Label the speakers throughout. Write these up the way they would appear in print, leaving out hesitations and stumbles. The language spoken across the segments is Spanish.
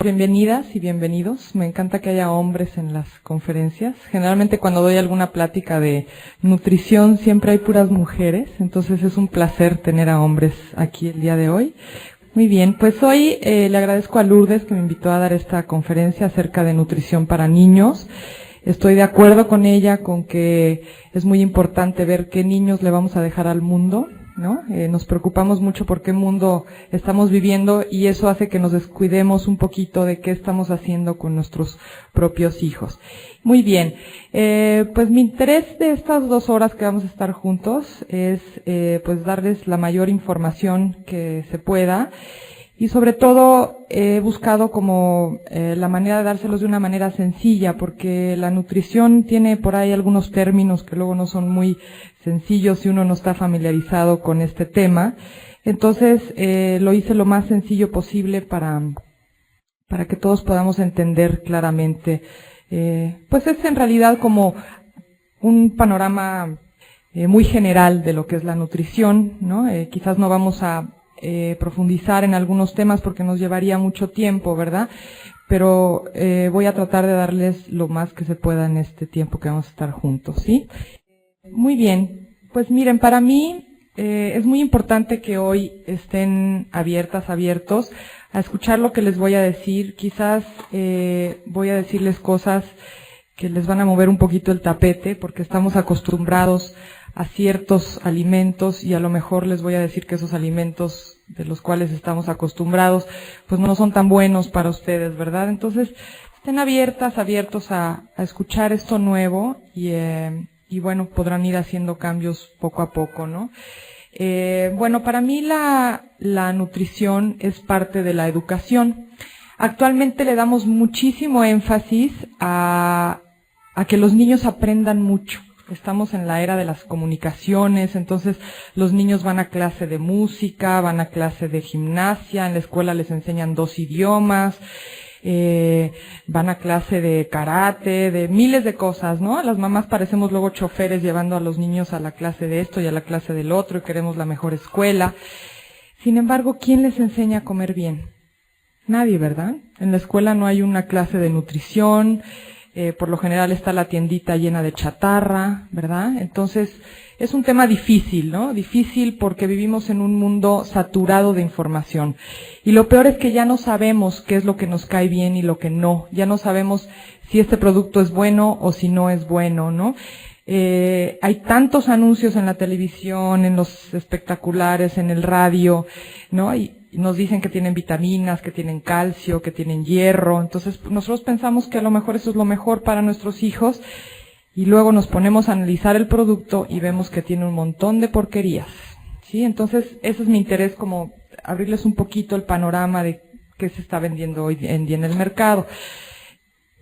Speaker 1: Bienvenidas y bienvenidos. Me encanta que haya hombres en las conferencias. Generalmente cuando doy alguna plática de nutrición siempre hay puras mujeres, entonces es un placer tener a hombres aquí el día de hoy. Muy bien, pues hoy le agradezco a Lourdes que me invitó a dar esta conferencia acerca de nutrición para niños. Estoy de acuerdo con ella con que es muy importante ver qué niños le vamos a dejar al mundo, ¿no? Nos preocupamos mucho por qué mundo estamos viviendo y eso hace que nos descuidemos un poquito de qué estamos haciendo con nuestros propios hijos. Muy bien, pues mi interés de estas 2 horas que vamos a estar juntos es pues darles la mayor información que se pueda. Y sobre todo he buscado como la manera de dárselos de una manera sencilla, porque la nutrición tiene por ahí algunos términos que luego no son muy sencillos si uno no está familiarizado con este tema. Entonces lo hice lo más sencillo posible para que todos podamos entender claramente. Pues es en realidad como un panorama muy general de lo que es la nutrición, ¿no? Quizás no vamos a profundizar en algunos temas porque nos llevaría mucho tiempo, ¿verdad? Pero voy a tratar de darles lo más que se pueda en este tiempo que vamos a estar juntos, ¿sí? Muy bien, pues miren, para mí es muy importante que hoy estén abiertos a escuchar lo que les voy a decir. Quizás voy a decirles cosas que les van a mover un poquito el tapete porque estamos acostumbrados a ciertos alimentos y a lo mejor les voy a decir que esos alimentos de los cuales estamos acostumbrados pues no son tan buenos para ustedes, ¿verdad? Entonces estén abiertos a escuchar esto nuevo y bueno, podrán ir haciendo cambios poco a poco, ¿no? Bueno, para mí la nutrición es parte de la educación. Actualmente le damos muchísimo énfasis a que los niños aprendan mucho. Estamos en la era de las comunicaciones, entonces los niños van a clase de música, van a clase de gimnasia, en la escuela les enseñan 2 idiomas, van a clase de karate, de miles de cosas, ¿no? Las mamás parecemos luego choferes llevando a los niños a la clase de esto y a la clase del otro y queremos la mejor escuela. Sin embargo, ¿quién les enseña a comer bien? Nadie, ¿verdad? En la escuela no hay una clase de nutrición. Por lo general está la tiendita llena de chatarra, ¿verdad? Entonces, es un tema difícil, ¿no? Difícil porque vivimos en un mundo saturado de información. Y lo peor es que ya no sabemos qué es lo que nos cae bien y lo que no. Ya no sabemos si este producto es bueno o si no es bueno, ¿no? Hay tantos anuncios en la televisión, en los espectaculares, en el radio, ¿no? Y nos dicen que tienen vitaminas, que tienen calcio, que tienen hierro. Entonces nosotros pensamos que a lo mejor eso es lo mejor para nuestros hijos y luego nos ponemos a analizar el producto y vemos que tiene un montón de porquerías, ¿sí? Entonces ese es mi interés, como abrirles un poquito el panorama de qué se está vendiendo hoy en día en el mercado.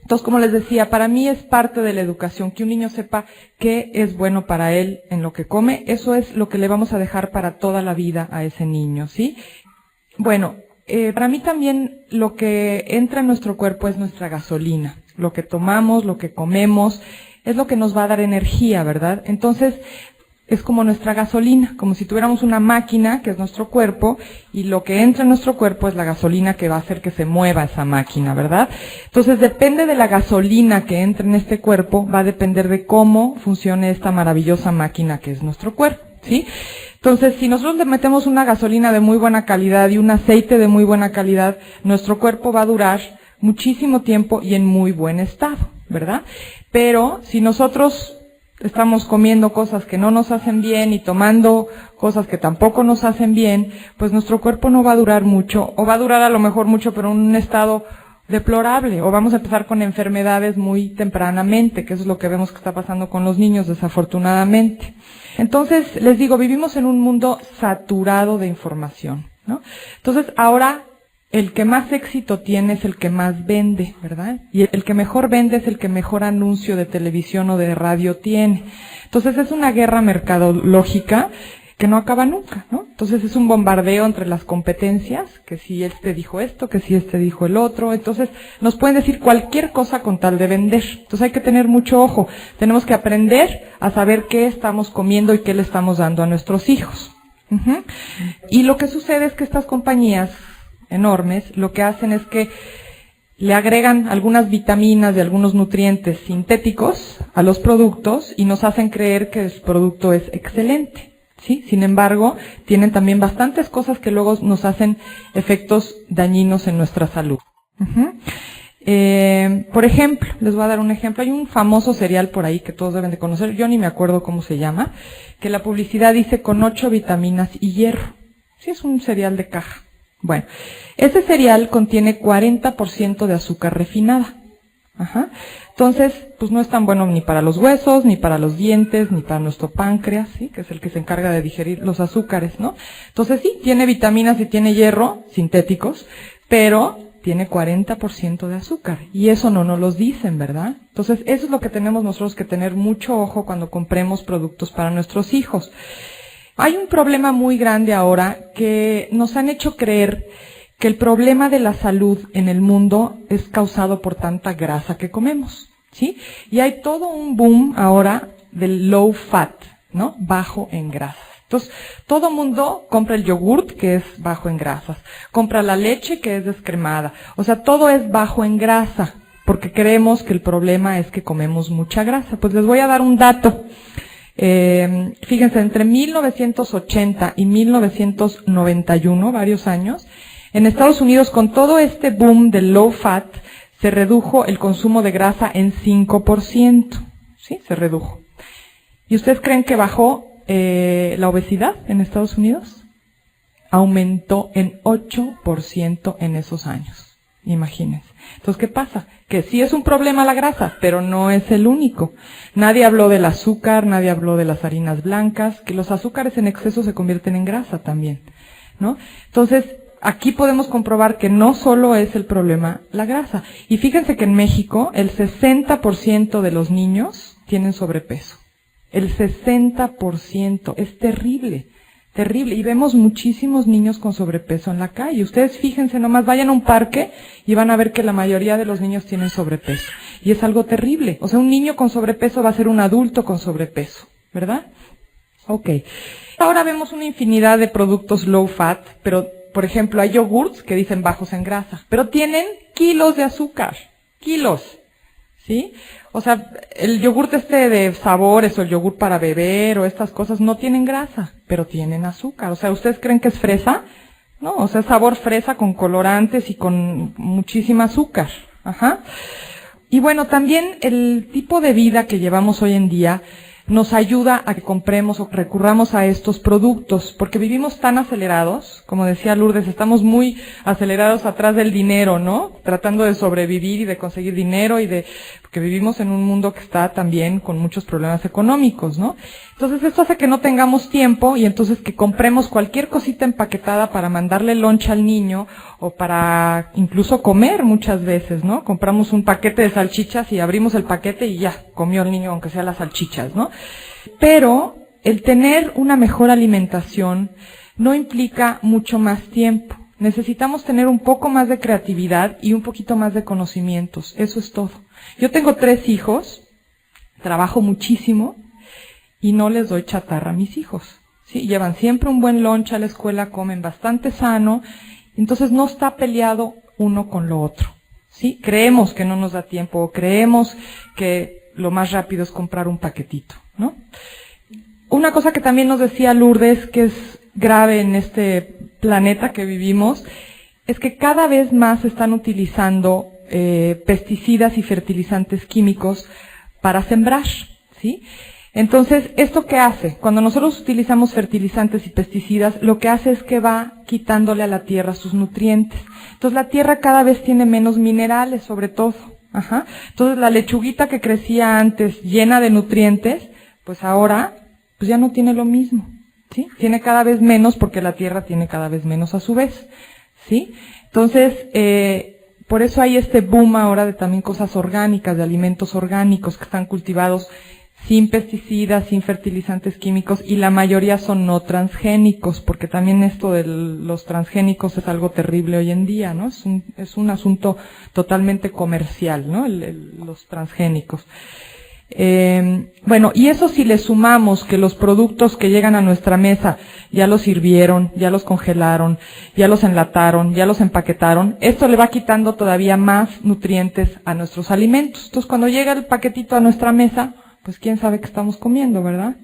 Speaker 1: Entonces, como les decía, para mí es parte de la educación, que un niño sepa qué es bueno para él en lo que come. Eso es lo que le vamos a dejar para toda la vida a ese niño, ¿sí? Bueno, para mí también lo que entra en nuestro cuerpo es nuestra gasolina. Lo que tomamos, lo que comemos, es lo que nos va a dar energía, ¿verdad? Entonces, es como nuestra gasolina, como si tuviéramos una máquina que es nuestro cuerpo y lo que entra en nuestro cuerpo es la gasolina que va a hacer que se mueva esa máquina, ¿verdad? Entonces, depende de la gasolina que entre en este cuerpo, va a depender de cómo funcione esta maravillosa máquina que es nuestro cuerpo, ¿sí? Entonces, si nosotros le metemos una gasolina de muy buena calidad y un aceite de muy buena calidad, nuestro cuerpo va a durar muchísimo tiempo y en muy buen estado, ¿verdad? Pero si nosotros estamos comiendo cosas que no nos hacen bien y tomando cosas que tampoco nos hacen bien, pues nuestro cuerpo no va a durar mucho, o va a durar a lo mejor mucho, pero en un estado deplorable, o vamos a empezar con enfermedades muy tempranamente, que eso es lo que vemos que está pasando con los niños, desafortunadamente. Entonces, les digo, vivimos en un mundo saturado de información, ¿no? Entonces, ahora el que más éxito tiene es el que más vende, ¿verdad? Y el que mejor vende es el que mejor anuncio de televisión o de radio tiene. Entonces es una guerra mercadológica que no acaba nunca, ¿no? Entonces es un bombardeo entre las competencias, que si este dijo esto, que si este dijo el otro. Entonces nos pueden decir cualquier cosa con tal de vender. Entonces hay que tener mucho ojo. Tenemos que aprender a saber qué estamos comiendo y qué le estamos dando a nuestros hijos. Y lo que sucede es que estas compañías enormes, lo que hacen es que le agregan algunas vitaminas y algunos nutrientes sintéticos a los productos y nos hacen creer que el producto es excelente, ¿sí? Sin embargo, tienen también bastantes cosas que luego nos hacen efectos dañinos en nuestra salud. Por ejemplo, les voy a dar un ejemplo. Hay un famoso cereal por ahí que todos deben de conocer, yo ni me acuerdo cómo se llama, que la publicidad dice con 8 vitaminas y hierro. Sí, es un cereal de caja. Bueno, ese cereal contiene 40% de azúcar refinada. Entonces, pues no es tan bueno ni para los huesos, ni para los dientes, ni para nuestro páncreas, ¿sí? Que es el que se encarga de digerir los azúcares, ¿no? Entonces sí, tiene vitaminas y tiene hierro sintéticos, pero tiene 40% de azúcar. Y eso no nos los dicen, ¿verdad? Entonces, eso es lo que tenemos nosotros que tener mucho ojo cuando compremos productos para nuestros hijos. Hay un problema muy grande ahora que nos han hecho creer que el problema de la salud en el mundo es causado por tanta grasa que comemos, ¿sí? Y hay todo un boom ahora del low fat, ¿no? Bajo en grasas. Entonces, todo mundo compra el yogurt, que es bajo en grasas, compra la leche, que es descremada. O sea, todo es bajo en grasa, porque creemos que el problema es que comemos mucha grasa. Pues les voy a dar un dato. Fíjense, entre 1980 y 1991, varios años, en Estados Unidos, con todo este boom del low fat, se redujo el consumo de grasa en 5%. ¿Sí? Se redujo. ¿Y ustedes creen que bajó la obesidad en Estados Unidos? Aumentó en 8% en esos años. Imagínense. Entonces, ¿qué pasa? Que sí es un problema la grasa, pero no es el único. Nadie habló del azúcar, nadie habló de las harinas blancas, que los azúcares en exceso se convierten en grasa también, ¿no? Entonces, aquí podemos comprobar que no solo es el problema la grasa. Y fíjense que en México el 60% de los niños tienen sobrepeso. El 60%. Es terrible. Terrible. Y vemos muchísimos niños con sobrepeso en la calle. Ustedes fíjense nomás, vayan a un parque y van a ver que la mayoría de los niños tienen sobrepeso. Y es algo terrible. O sea, un niño con sobrepeso va a ser un adulto con sobrepeso, ¿verdad? Ok. Ahora vemos una infinidad de productos low fat, pero, por ejemplo, hay yogurts que dicen bajos en grasa, pero tienen kilos de azúcar. Kilos. ¿Sí? O sea, el yogurt de sabores o el yogur para beber o estas cosas no tienen grasa, pero tienen azúcar. O sea, ¿ustedes creen que es fresa? No, o sea, es sabor fresa con colorantes y con muchísima azúcar. Y bueno, también el tipo de vida que llevamos hoy en día nos ayuda a que compremos o recurramos a estos productos, porque vivimos tan acelerados, como decía Lourdes, estamos muy acelerados atrás del dinero, ¿no? Tratando de sobrevivir y de conseguir dinero porque vivimos en un mundo que está también con muchos problemas económicos, ¿no? Entonces esto hace que no tengamos tiempo y entonces que compremos cualquier cosita empaquetada para mandarle lunch al niño o para incluso comer muchas veces, ¿no? Compramos un paquete de salchichas y abrimos el paquete y ya, comió el niño aunque sea las salchichas, ¿no? Pero el tener una mejor alimentación no implica mucho más tiempo. Necesitamos tener un poco más de creatividad y un poquito más de conocimientos. Eso es todo. Yo tengo 3 hijos, trabajo muchísimo y no les doy chatarra a mis hijos. ¿Sí? Llevan siempre un buen lunch a la escuela, comen bastante sano, entonces no está peleado uno con lo otro. ¿Sí? Creemos que no nos da tiempo, creemos que lo más rápido es comprar un paquetito, ¿no? Una cosa que también nos decía Lourdes, que es grave en este planeta que vivimos, es que cada vez más se están utilizando pesticidas y fertilizantes químicos para sembrar, ¿sí? Entonces, ¿esto qué hace? Cuando nosotros utilizamos fertilizantes y pesticidas, lo que hace es que va quitándole a la tierra sus nutrientes. Entonces, la tierra cada vez tiene menos minerales, sobre todo. Entonces, la lechuguita que crecía antes llena de nutrientes, pues ahora, pues ya no tiene lo mismo, ¿sí? Tiene cada vez menos porque la tierra tiene cada vez menos a su vez, ¿sí? Entonces, por eso hay este boom ahora de también cosas orgánicas, de alimentos orgánicos que están cultivados sin pesticidas, sin fertilizantes químicos, y la mayoría son no transgénicos, porque también esto de los transgénicos es algo terrible hoy en día, ¿no? Es un asunto totalmente comercial, ¿no? Los transgénicos. Bueno, y eso si le sumamos que los productos que llegan a nuestra mesa ya los hirvieron, ya los congelaron, ya los enlataron, ya los empaquetaron, esto le va quitando todavía más nutrientes a nuestros alimentos. Entonces, cuando llega el paquetito a nuestra mesa, pues quién sabe qué estamos comiendo, ¿verdad?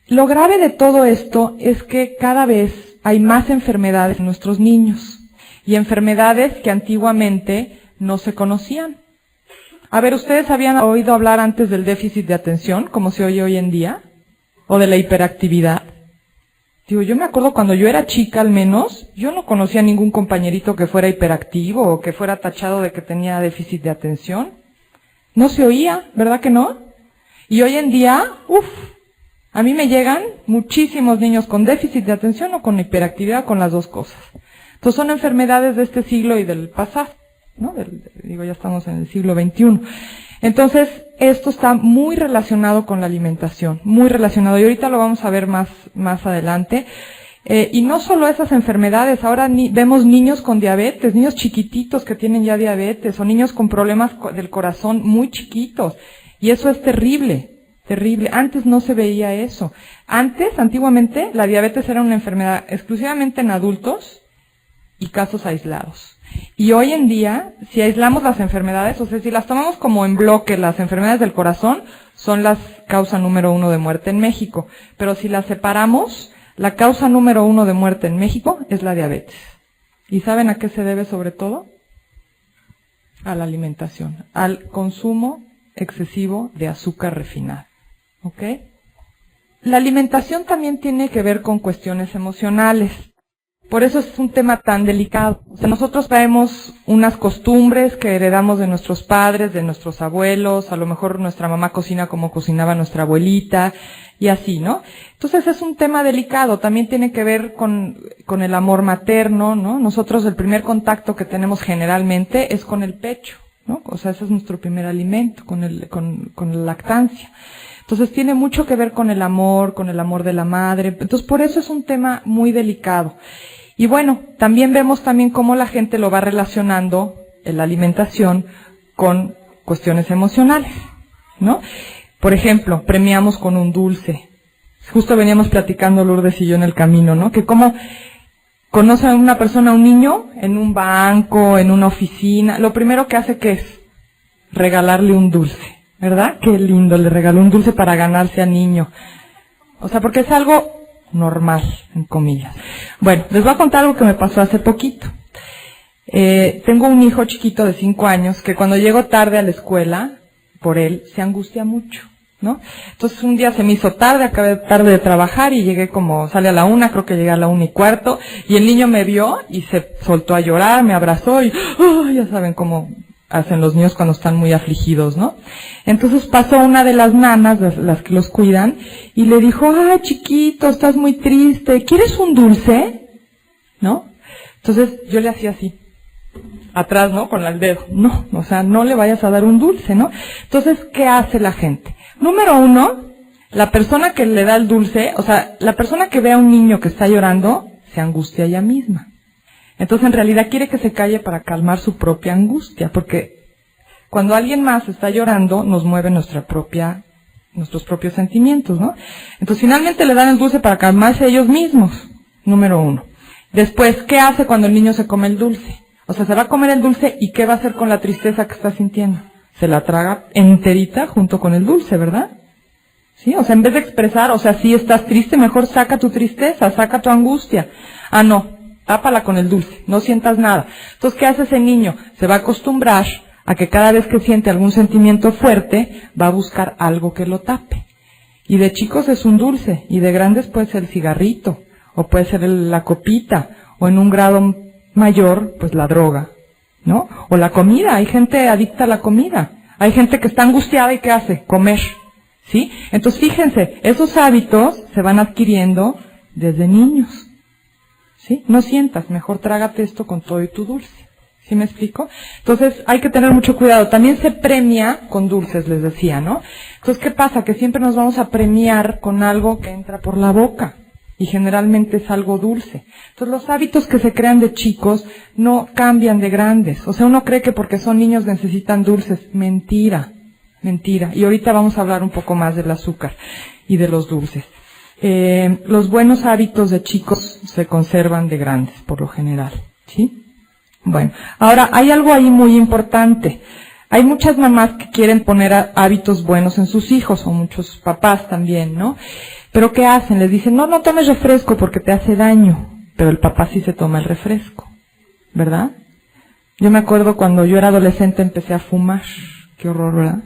Speaker 1: Lo grave de todo esto es que cada vez hay más enfermedades en nuestros niños, y enfermedades que antiguamente no se conocían. A ver, ¿ustedes habían oído hablar antes del déficit de atención, como se oye hoy en día? ¿O de la hiperactividad? Digo, yo me acuerdo cuando yo era chica al menos, yo no conocía ningún compañerito que fuera hiperactivo o que fuera tachado de que tenía déficit de atención. No se oía, ¿verdad que no? Y hoy en día, a mí me llegan muchísimos niños con déficit de atención o con hiperactividad, con las dos cosas. Entonces son enfermedades de este siglo y del pasado, ¿no? Ya estamos en el siglo XXI. Entonces, esto está muy relacionado con la alimentación, muy relacionado. Y ahorita lo vamos a ver más adelante. Y no solo esas enfermedades, ahora vemos niños con diabetes, niños chiquititos que tienen ya diabetes, o niños con problemas del corazón muy chiquitos. Y eso es terrible, terrible. Antes no se veía eso. Antiguamente, la diabetes era una enfermedad exclusivamente en adultos y casos aislados. Y hoy en día, si aislamos las enfermedades, o sea, si las tomamos como en bloque, las enfermedades del corazón son la causa número 1 de muerte en México. Pero si las separamos, la causa número 1 de muerte en México es la diabetes. ¿Y saben a qué se debe sobre todo? A la alimentación, al consumo excesivo de azúcar refinada. ¿Ok? La alimentación también tiene que ver con cuestiones emocionales. Por eso es un tema tan delicado. O sea, nosotros traemos unas costumbres que heredamos de nuestros padres, de nuestros abuelos, a lo mejor nuestra mamá cocina como cocinaba nuestra abuelita, y así, ¿no? Entonces es un tema delicado, también tiene que ver con el amor materno, ¿no? Nosotros el primer contacto que tenemos generalmente es con el pecho, ¿no? O sea, ese es nuestro primer alimento, con la lactancia. Entonces tiene mucho que ver con el amor de la madre. Entonces por eso es un tema muy delicado. Y bueno, también vemos cómo la gente lo va relacionando, la alimentación, con cuestiones emocionales, ¿no? Por ejemplo, premiamos con un dulce. Justo veníamos platicando Lourdes y yo en el camino, ¿no? Que cómo conoce a una persona, a un niño, en un banco, en una oficina, lo primero que hace que es regalarle un dulce, ¿verdad? Qué lindo, le regaló un dulce para ganarse al niño. O sea, porque es algo normal, en comillas. Bueno, les voy a contar algo que me pasó hace poquito. Tengo un hijo chiquito de 5 años que cuando llego tarde a la escuela, por él, se angustia mucho, ¿no? Entonces un día se me hizo tarde, acabé tarde de trabajar y llegué sale a la 1, creo que llegué a la 1:15, y el niño me vio y se soltó a llorar, me abrazó y, ya saben cómo hacen los niños cuando están muy afligidos, ¿no? Entonces pasó una de las nanas, las que los cuidan, y le dijo, chiquito, estás muy triste, ¿quieres un dulce? ¿No? Entonces yo le hacía así, atrás, ¿no? Con el dedo. No, o sea, no le vayas a dar un dulce, ¿no? Entonces, ¿qué hace la gente? Número 1, la persona que le da el dulce, o sea, la persona que ve a un niño que está llorando, se angustia ella misma. Entonces, en realidad quiere que se calle para calmar su propia angustia, porque cuando alguien más está llorando, nos mueve nuestros propios sentimientos, ¿no? Entonces, finalmente le dan el dulce para calmarse ellos mismos, número 1. Después, ¿qué hace cuando el niño se come el dulce? O sea, se va a comer el dulce y ¿qué va a hacer con la tristeza que está sintiendo? Se la traga enterita junto con el dulce, ¿verdad? ¿Sí? O sea, en vez de expresar, o sea, si estás triste, mejor saca tu tristeza, saca tu angustia. No. Tápala con el dulce, no sientas nada. Entonces, ¿qué hace ese niño? Se va a acostumbrar a que cada vez que siente algún sentimiento fuerte, va a buscar algo que lo tape. Y de chicos es un dulce, y de grandes puede ser el cigarrito, o puede ser la copita, o en un grado mayor, pues la droga, ¿no? O la comida, hay gente adicta a la comida. Hay gente que está angustiada y ¿qué hace? Comer, ¿sí? Entonces, fíjense, esos hábitos se van adquiriendo desde niños. ¿Sí? No sientas, mejor trágate esto con todo y tu dulce. ¿Sí me explico? Entonces, hay que tener mucho cuidado. También se premia con dulces, les decía, ¿no? Entonces, ¿qué pasa? Que siempre nos vamos a premiar con algo que entra por la boca. Y generalmente es algo dulce. Entonces, los hábitos que se crean de chicos no cambian de grandes. O sea, uno cree que porque son niños necesitan dulces. Mentira. Mentira. Y ahorita vamos a hablar un poco más del azúcar y de los dulces. Los buenos hábitos de chicos se conservan de grandes, por lo general, ¿sí? Bueno, ahora hay algo ahí muy importante. Hay muchas mamás que quieren poner hábitos buenos en sus hijos, o muchos papás también, ¿no? Pero ¿qué hacen? Les dicen, no tomes refresco porque te hace daño. Pero el papá sí se toma el refresco, ¿verdad? Yo me acuerdo cuando yo era adolescente empecé a fumar. Qué horror, ¿verdad?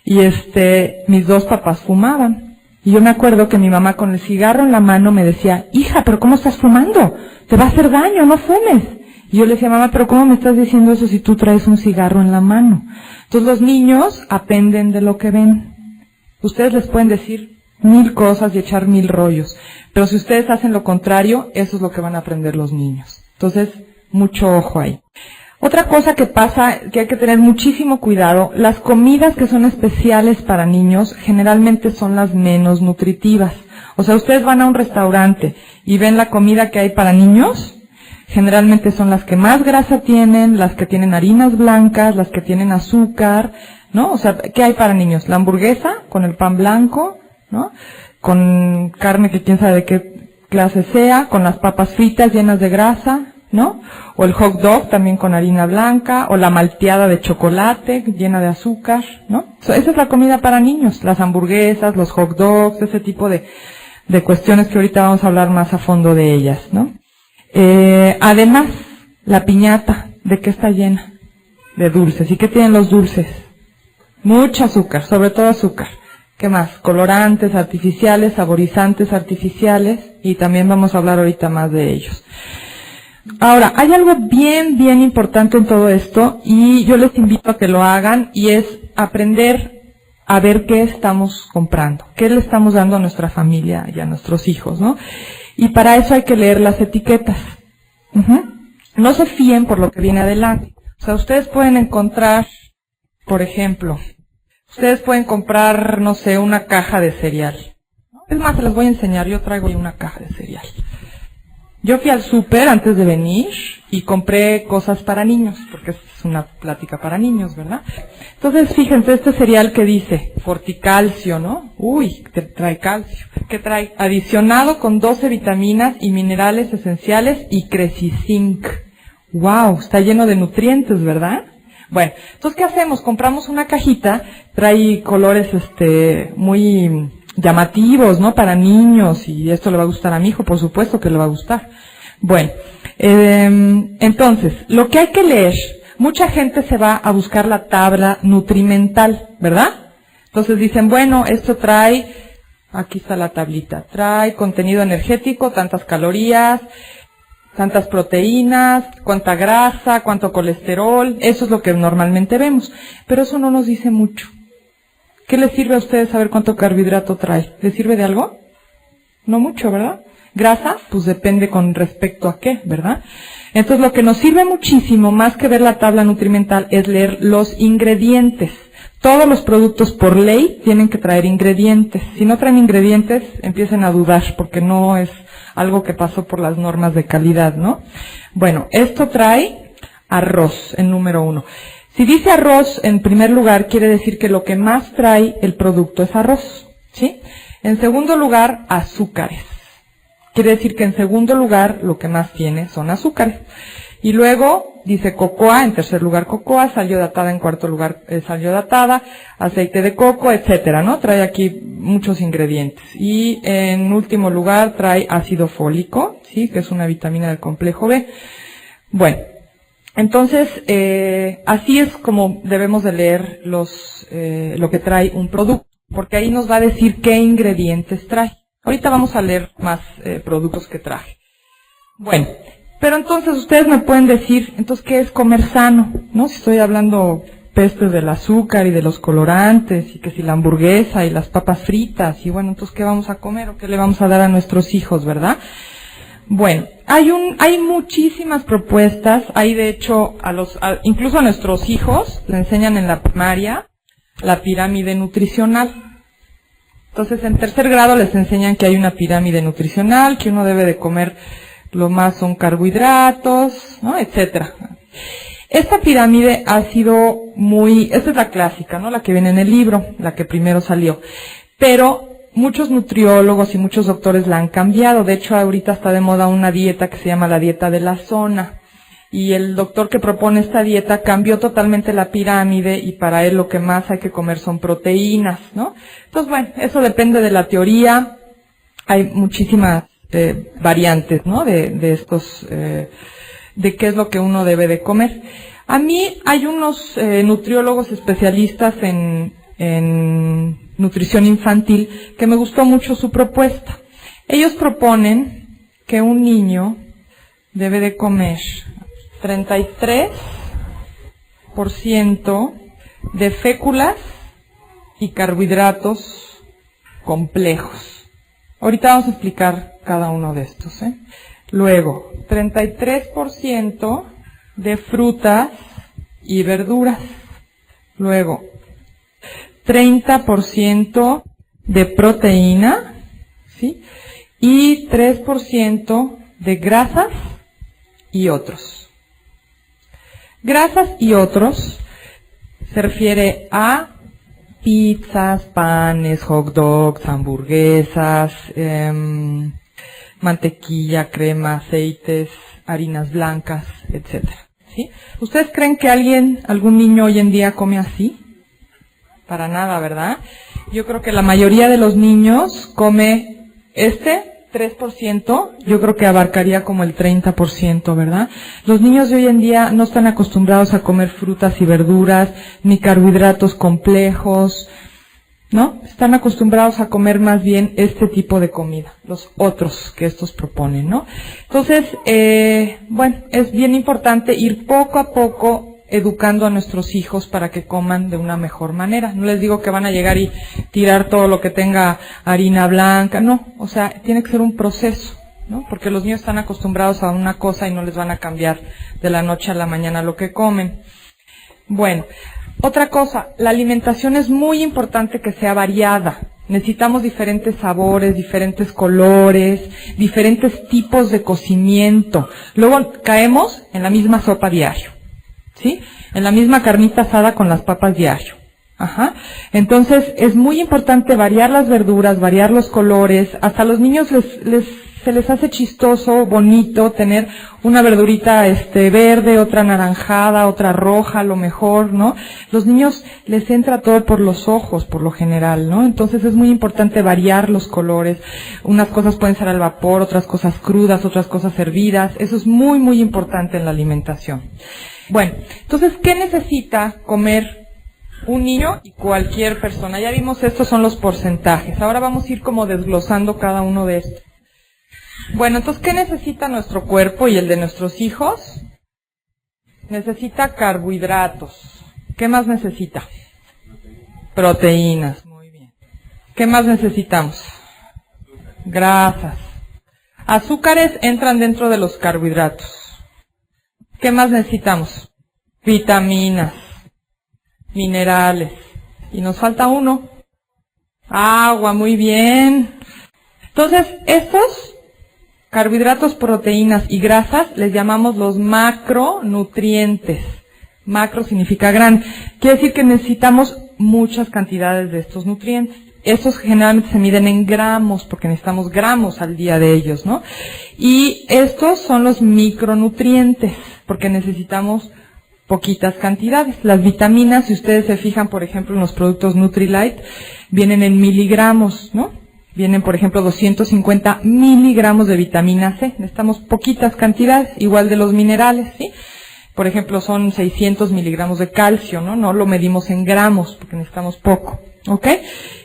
Speaker 1: Y mis dos papás fumaban. Y yo me acuerdo que mi mamá con el cigarro en la mano me decía, hija, pero ¿cómo estás fumando? Te va a hacer daño, no fumes. Y yo le decía, mamá, pero ¿cómo me estás diciendo eso si tú traes un cigarro en la mano? Entonces los niños aprenden de lo que ven. Ustedes les pueden decir 1000 cosas y echar 1000 rollos. Pero si ustedes hacen lo contrario, eso es lo que van a aprender los niños. Entonces, mucho ojo ahí. Otra cosa que pasa, que hay que tener muchísimo cuidado, las comidas que son especiales para niños generalmente son las menos nutritivas. O sea, ustedes van a un restaurante y ven la comida que hay para niños, generalmente son las que más grasa tienen, las que tienen harinas blancas, las que tienen azúcar, ¿no? O sea, ¿qué hay para niños? La hamburguesa con el pan blanco, ¿no? Con carne que quién sabe de qué clase sea, con las papas fritas llenas de grasa, ¿no? O el hot dog también con harina blanca, o la malteada de chocolate llena de azúcar, ¿no? Esa es la comida para niños, las hamburguesas, los hot dogs, ese tipo de cuestiones que ahorita vamos a hablar más a fondo de ellas, ¿no? Además, la piñata, ¿de qué está llena? De dulces. ¿Y qué tienen los dulces? Mucho azúcar, sobre todo azúcar. ¿Qué más? Colorantes artificiales, saborizantes artificiales, y también vamos a hablar ahorita más de ellos. Ahora, hay algo bien importante en todo esto, y yo les invito a que lo hagan, y es aprender a ver qué estamos comprando, qué le estamos dando a nuestra familia y a nuestros hijos, ¿no? Y para eso hay que leer las etiquetas. No se fíen por lo que viene adelante. O sea, ustedes pueden encontrar, por ejemplo, ustedes pueden comprar, no sé, una caja de cereal. Es más, se les voy a enseñar, yo traigo ahí una caja de cereal. Yo fui al súper antes de venir y compré cosas para niños, porque es una plática para niños, ¿verdad? Entonces, fíjense, este cereal que dice Forticalcio, ¿no? Uy, que trae calcio. Que trae adicionado con 12 vitaminas y minerales esenciales y Crecizinc. ¡Wow! Está lleno de nutrientes, ¿verdad? Bueno, entonces, ¿qué hacemos? Compramos una cajita, trae colores muy llamativos, ¿no? Para niños, y esto le va a gustar a mi hijo, por supuesto que le va a gustar. Bueno, entonces, lo que hay que leer, mucha gente se va a buscar la tabla nutrimental, ¿verdad? Entonces dicen, bueno, esto trae, aquí está la tablita, trae contenido energético, tantas calorías, tantas proteínas, cuánta grasa, cuánto colesterol, eso es lo que normalmente vemos, pero eso no nos dice mucho. ¿Qué les sirve a ustedes saber cuánto carbohidrato trae? ¿Les sirve de algo? No mucho, ¿verdad? Grasa, pues depende con respecto a qué, ¿verdad? Entonces lo que nos sirve muchísimo, más que ver la tabla nutrimental, es leer los ingredientes. Todos los productos por ley tienen que traer ingredientes. Si no traen ingredientes, empiecen a dudar, porque no es algo que pasó por las normas de calidad, ¿no? Bueno, esto trae arroz en número 1. Si dice arroz en primer lugar, quiere decir que lo que más trae el producto es arroz, ¿sí? En segundo lugar, azúcares. Quiere decir que en segundo lugar, lo que más tiene son azúcares. Y luego, dice cocoa, en tercer lugar cocoa, sal yodatada en cuarto lugar sal yodatada, aceite de coco, etcétera, ¿no? Trae aquí muchos ingredientes. Y en último lugar trae ácido fólico, ¿sí? Que es una vitamina del complejo B. Bueno. Entonces, así es como debemos de leer lo que trae un producto, porque ahí nos va a decir qué ingredientes trae. Ahorita vamos a leer más productos que traje. Bueno, pero entonces ustedes me pueden decir, entonces, ¿qué es comer sano? ¿No? Si estoy hablando pestes del azúcar y de los colorantes, y que si la hamburguesa y las papas fritas, y bueno, entonces, ¿qué vamos a comer o qué le vamos a dar a nuestros hijos, verdad? Bueno, hay muchísimas propuestas, hay de hecho incluso a nuestros hijos le enseñan en la primaria la pirámide nutricional. Entonces en tercer grado les enseñan que hay una pirámide nutricional, que uno debe de comer lo más son carbohidratos, ¿no? Etcétera. Esta pirámide ha sido esta es la clásica, ¿no? La que viene en el libro, la que primero salió. Pero muchos nutriólogos y muchos doctores la han cambiado. De hecho, ahorita está de moda una dieta que se llama la dieta de la zona. Y el doctor que propone esta dieta cambió totalmente la pirámide y para él lo que más hay que comer son proteínas, ¿no? Entonces, bueno, eso depende de la teoría. Hay muchísimas variantes, ¿no? De estos, de qué es lo que uno debe de comer. A mí hay unos nutriólogos especialistas en nutrición infantil que me gustó mucho su propuesta. Ellos proponen que un niño debe de comer 33% de féculas y carbohidratos complejos. Ahorita vamos a explicar cada uno de estos, ¿eh? Luego, 33% de frutas y verduras. Luego, 30% de proteína, ¿sí? Y 3% de grasas y otros. Grasas y otros se refiere a pizzas, panes, hot dogs, hamburguesas, mantequilla, crema, aceites, harinas blancas, etcétera. ¿Sí? ¿Ustedes creen que algún niño hoy en día come así? Para nada, ¿verdad? Yo creo que la mayoría de los niños come 3%, yo creo que abarcaría como el 30%, ¿verdad? Los niños de hoy en día no están acostumbrados a comer frutas y verduras, ni carbohidratos complejos, ¿no? Están acostumbrados a comer más bien este tipo de comida, los otros que estos proponen, ¿no? Entonces, bueno, es bien importante ir poco a poco educando a nuestros hijos para que coman de una mejor manera. No les digo que van a llegar y tirar todo lo que tenga harina blanca, no, o sea, tiene que ser un proceso, ¿no? Porque los niños están acostumbrados a una cosa y no les van a cambiar de la noche a la mañana lo que comen. Bueno, otra cosa, la alimentación es muy importante que sea variada. Necesitamos diferentes sabores, diferentes colores, diferentes tipos de cocimiento. Luego caemos en la misma sopa diario, ¿sí? En la misma carnita asada con las papas diario. Ajá. Entonces, es muy importante variar las verduras, variar los colores. Hasta a los niños se les hace chistoso, bonito tener una verdurita verde, otra anaranjada, otra roja, a lo mejor, ¿no? Los niños les entra todo por los ojos, por lo general, ¿no? Entonces es muy importante variar los colores. Unas cosas pueden ser al vapor, otras cosas crudas, otras cosas hervidas. Eso es muy, muy importante en la alimentación. Bueno, entonces, ¿qué necesita comer un niño y cualquier persona? Ya vimos, estos son los porcentajes. Ahora vamos a ir como desglosando cada uno de estos. Bueno, entonces, ¿qué necesita nuestro cuerpo y el de nuestros hijos? Necesita carbohidratos. ¿Qué más necesita? Proteínas. Muy bien. ¿Qué más necesitamos? Grasas. Azúcares entran dentro de los carbohidratos. ¿Qué más necesitamos? Vitaminas, minerales. Y nos falta uno. Agua, muy bien. Entonces, estos carbohidratos, proteínas y grasas les llamamos los macronutrientes. Macro significa gran. Quiere decir que necesitamos muchas cantidades de estos nutrientes. Estos generalmente se miden en gramos, porque necesitamos gramos al día de ellos, ¿no? Y estos son los micronutrientes, porque necesitamos poquitas cantidades. Las vitaminas, si ustedes se fijan, por ejemplo, en los productos Nutrilite, vienen en miligramos, ¿no? Vienen, por ejemplo, 250 miligramos de vitamina C. Necesitamos poquitas cantidades, igual de los minerales, ¿sí? Por ejemplo, son 600 miligramos de calcio, ¿no? No lo medimos en gramos, porque necesitamos poco, ¿ok?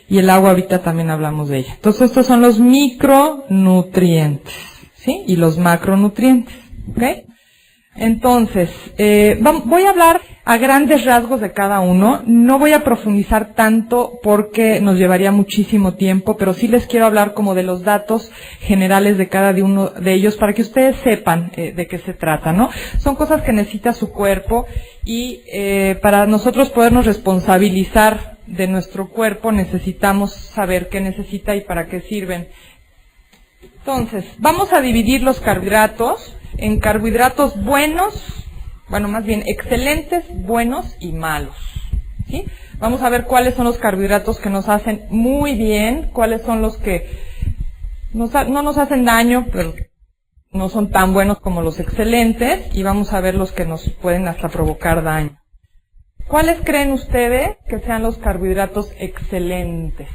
Speaker 1: Y el agua, ahorita también hablamos de ella. Entonces, estos son los micronutrientes, ¿sí? Y los macronutrientes, ¿ok? Entonces, voy a hablar a grandes rasgos de cada uno. No voy a profundizar tanto porque nos llevaría muchísimo tiempo, pero sí les quiero hablar como de los datos generales de cada uno de ellos para que ustedes sepan de qué se trata, ¿no? Son cosas que necesita su cuerpo y para nosotros podernos responsabilizar de nuestro cuerpo necesitamos saber qué necesita y para qué sirven. Entonces, vamos a dividir los carbohidratos en carbohidratos buenos Bueno, más bien, excelentes, buenos y malos, ¿sí? Vamos a ver cuáles son los carbohidratos que nos hacen muy bien, cuáles son los que no nos hacen daño, pero no son tan buenos como los excelentes, y vamos a ver los que nos pueden hasta provocar daño. ¿Cuáles creen ustedes que sean los carbohidratos excelentes?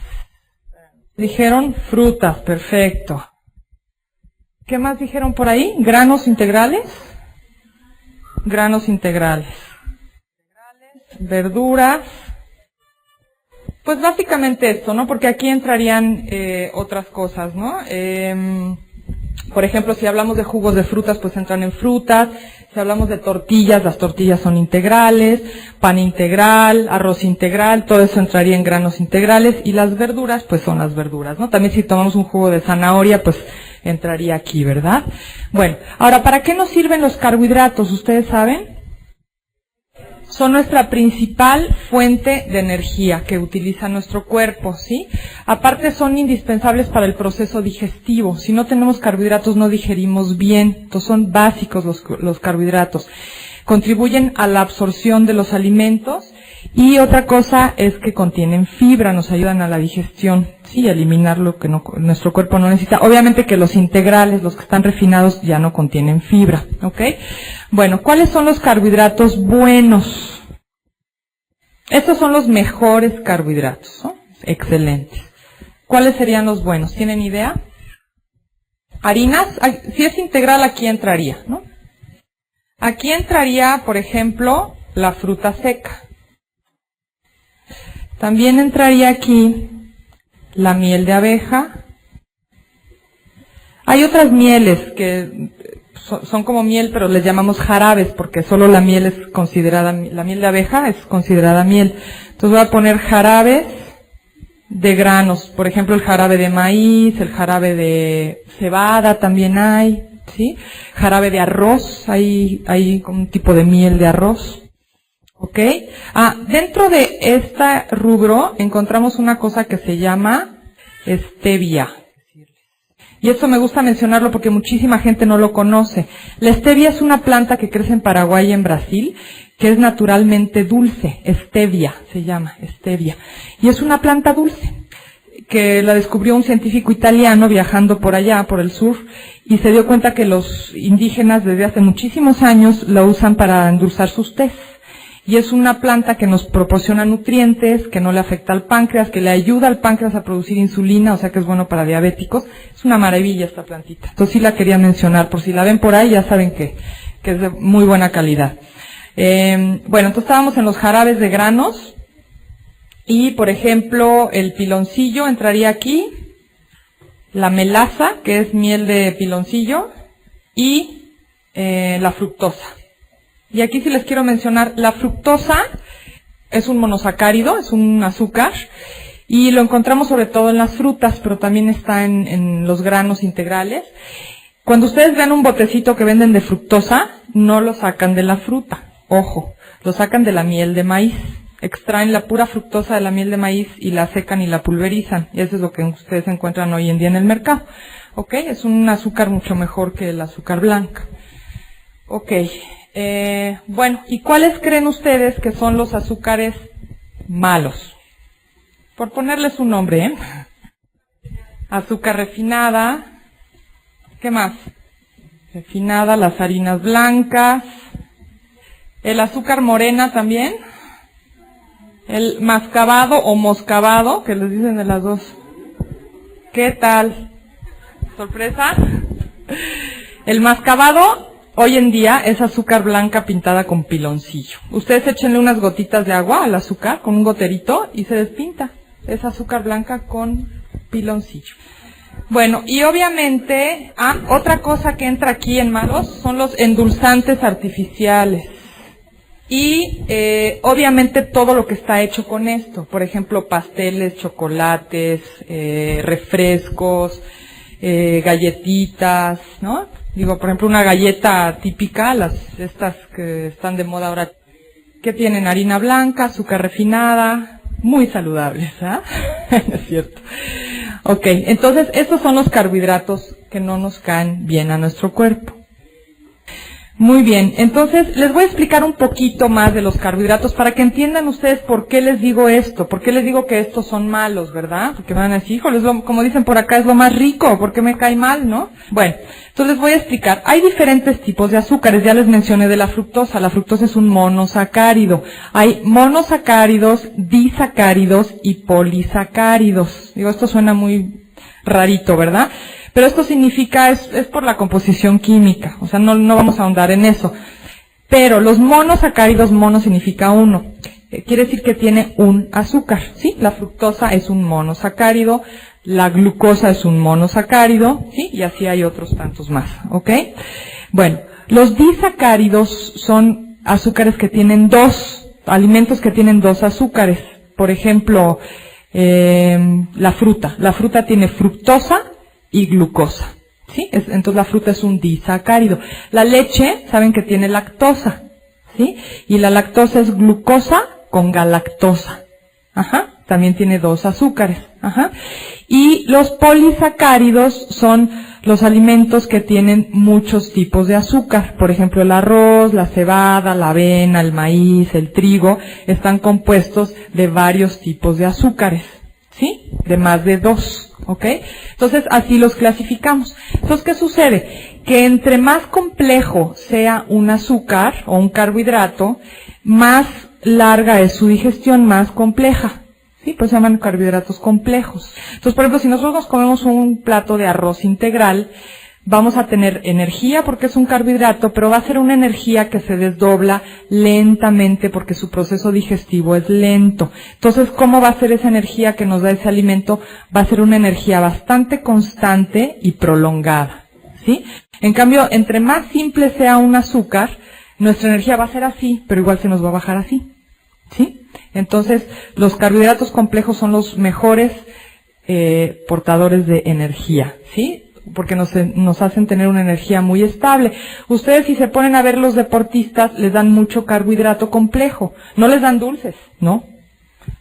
Speaker 1: Dijeron frutas, perfecto. ¿Qué más dijeron por ahí? ¿Granos integrales? Granos integrales. Verduras. Pues básicamente esto, ¿no? Porque aquí entrarían otras cosas, ¿no? Por ejemplo, si hablamos de jugos de frutas, pues entran en frutas. Si hablamos de tortillas, las tortillas son integrales, pan integral, arroz integral, todo eso entraría en granos integrales. Y las verduras, pues son las verduras, ¿no? También si tomamos un jugo de zanahoria, pues entraría aquí, ¿verdad? Bueno, ahora, ¿para qué nos sirven los carbohidratos? ¿Ustedes saben? Son nuestra principal fuente de energía que utiliza nuestro cuerpo, ¿sí? Aparte son indispensables para el proceso digestivo. Si no tenemos carbohidratos no digerimos bien. Entonces son básicos los carbohidratos. Contribuyen a la absorción de los alimentos. Y otra cosa es que contienen fibra, nos ayudan a la digestión, sí, a eliminar lo que nuestro cuerpo no necesita. Obviamente que los integrales, los que están refinados, ya no contienen fibra, ¿ok? Bueno, ¿cuáles son los carbohidratos buenos? Estos son los mejores carbohidratos, ¿no? Excelentes. ¿Cuáles serían los buenos? ¿Tienen idea? Harinas, si es integral aquí entraría, ¿no? Aquí entraría, por ejemplo, la fruta seca. También entraría aquí la miel de abeja. Hay otras mieles que son como miel, pero les llamamos jarabes porque solo la miel es considerada, la miel de abeja es considerada miel. Entonces voy a poner jarabes de granos, por ejemplo el jarabe de maíz, el jarabe de cebada también hay, ¿sí? Jarabe de arroz, hay un tipo de miel de arroz. ¿Ok? Dentro de este rubro encontramos una cosa que se llama stevia. Y esto me gusta mencionarlo porque muchísima gente no lo conoce. La stevia es una planta que crece en Paraguay y en Brasil, que es naturalmente dulce. Stevia se llama, stevia. Y es una planta dulce, que la descubrió un científico italiano viajando por allá, por el sur, y se dio cuenta que los indígenas desde hace muchísimos años la usan para endulzar sus tés. Y es una planta que nos proporciona nutrientes, que no le afecta al páncreas, que le ayuda al páncreas a producir insulina, o sea que es bueno para diabéticos. Es una maravilla esta plantita. Entonces sí la quería mencionar, por si la ven por ahí ya saben que es de muy buena calidad. Bueno, entonces estábamos en los jarabes de granos. Y por ejemplo el piloncillo entraría aquí. La melaza, que es miel de piloncillo. Y la fructosa. Y aquí sí les quiero mencionar, la fructosa es un monosacárido, es un azúcar, y lo encontramos sobre todo en las frutas, pero también está en los granos integrales. Cuando ustedes vean un botecito que venden de fructosa, no lo sacan de la fruta, ojo, lo sacan de la miel de maíz. Extraen la pura fructosa de la miel de maíz y la secan y la pulverizan, y eso es lo que ustedes encuentran hoy en día en el mercado. ¿Ok? Es un azúcar mucho mejor que el azúcar blanca. Ok. Bueno, ¿y cuáles creen ustedes que son los azúcares malos? Por ponerles un nombre, ¿eh? Azúcar refinada. ¿Qué más? Refinada, las harinas blancas. El azúcar morena también. El mascabado o moscabado, que les dicen de las dos. ¿Qué tal? ¿Sorpresa? El mascabado hoy en día es azúcar blanca pintada con piloncillo. Ustedes échenle unas gotitas de agua al azúcar con un goterito y se despinta. Es azúcar blanca con piloncillo. Bueno, y obviamente, otra cosa que entra aquí en malos son los endulzantes artificiales. Y obviamente todo lo que está hecho con esto. Por ejemplo, pasteles, chocolates, refrescos, galletitas, ¿no? Digo, por ejemplo, una galleta típica, estas que están de moda ahora, que tienen harina blanca, azúcar refinada, muy saludables, ¿ah? Es cierto. Ok, entonces estos son los carbohidratos que no nos caen bien a nuestro cuerpo. Muy bien, entonces les voy a explicar un poquito más de los carbohidratos para que entiendan ustedes por qué les digo esto, por qué les digo que estos son malos, ¿verdad? Porque van a decir, híjole, como dicen por acá, es lo más rico, ¿por qué me cae mal, no? Bueno, entonces les voy a explicar. Hay diferentes tipos de azúcares, ya les mencioné de la fructosa. La fructosa es un monosacárido. Hay monosacáridos, disacáridos y polisacáridos. Digo, esto suena muy rarito, ¿verdad? Pero esto significa, es por la composición química, o sea, no vamos a ahondar en eso. Pero los monosacáridos, mono significa uno, quiere decir que tiene un azúcar, ¿sí? La fructosa es un monosacárido, la glucosa es un monosacárido, ¿sí? Y así hay otros tantos más, ¿ok? Bueno, los disacáridos son azúcares que tienen alimentos que tienen dos azúcares. Por ejemplo, la fruta tiene fructosa y glucosa, ¿sí? Entonces la fruta es un disacárido. La leche, saben que tiene lactosa, ¿sí? Y la lactosa es glucosa con galactosa. Ajá, también tiene dos azúcares. Ajá. Y los polisacáridos son los alimentos que tienen muchos tipos de azúcar. Por ejemplo, el arroz, la cebada, la avena, el maíz, el trigo, están compuestos de varios tipos de azúcares, ¿sí? De más de 2, ¿ok? Entonces, así los clasificamos. Entonces, ¿qué sucede? Que entre más complejo sea un azúcar o un carbohidrato, más larga es su digestión, más compleja. Sí, pues se llaman carbohidratos complejos. Entonces, por ejemplo, si nosotros nos comemos un plato de arroz integral, vamos a tener energía porque es un carbohidrato, pero va a ser una energía que se desdobla lentamente porque su proceso digestivo es lento. Entonces, ¿cómo va a ser esa energía que nos da ese alimento? Va a ser una energía bastante constante y prolongada, ¿sí? En cambio, entre más simple sea un azúcar, nuestra energía va a ser así, pero igual se nos va a bajar así, ¿sí? Entonces, los carbohidratos complejos son los mejores portadores de energía, ¿sí? Porque nos hacen tener una energía muy estable. Ustedes, si se ponen a ver los deportistas, les dan mucho carbohidrato complejo. No les dan dulces, ¿no?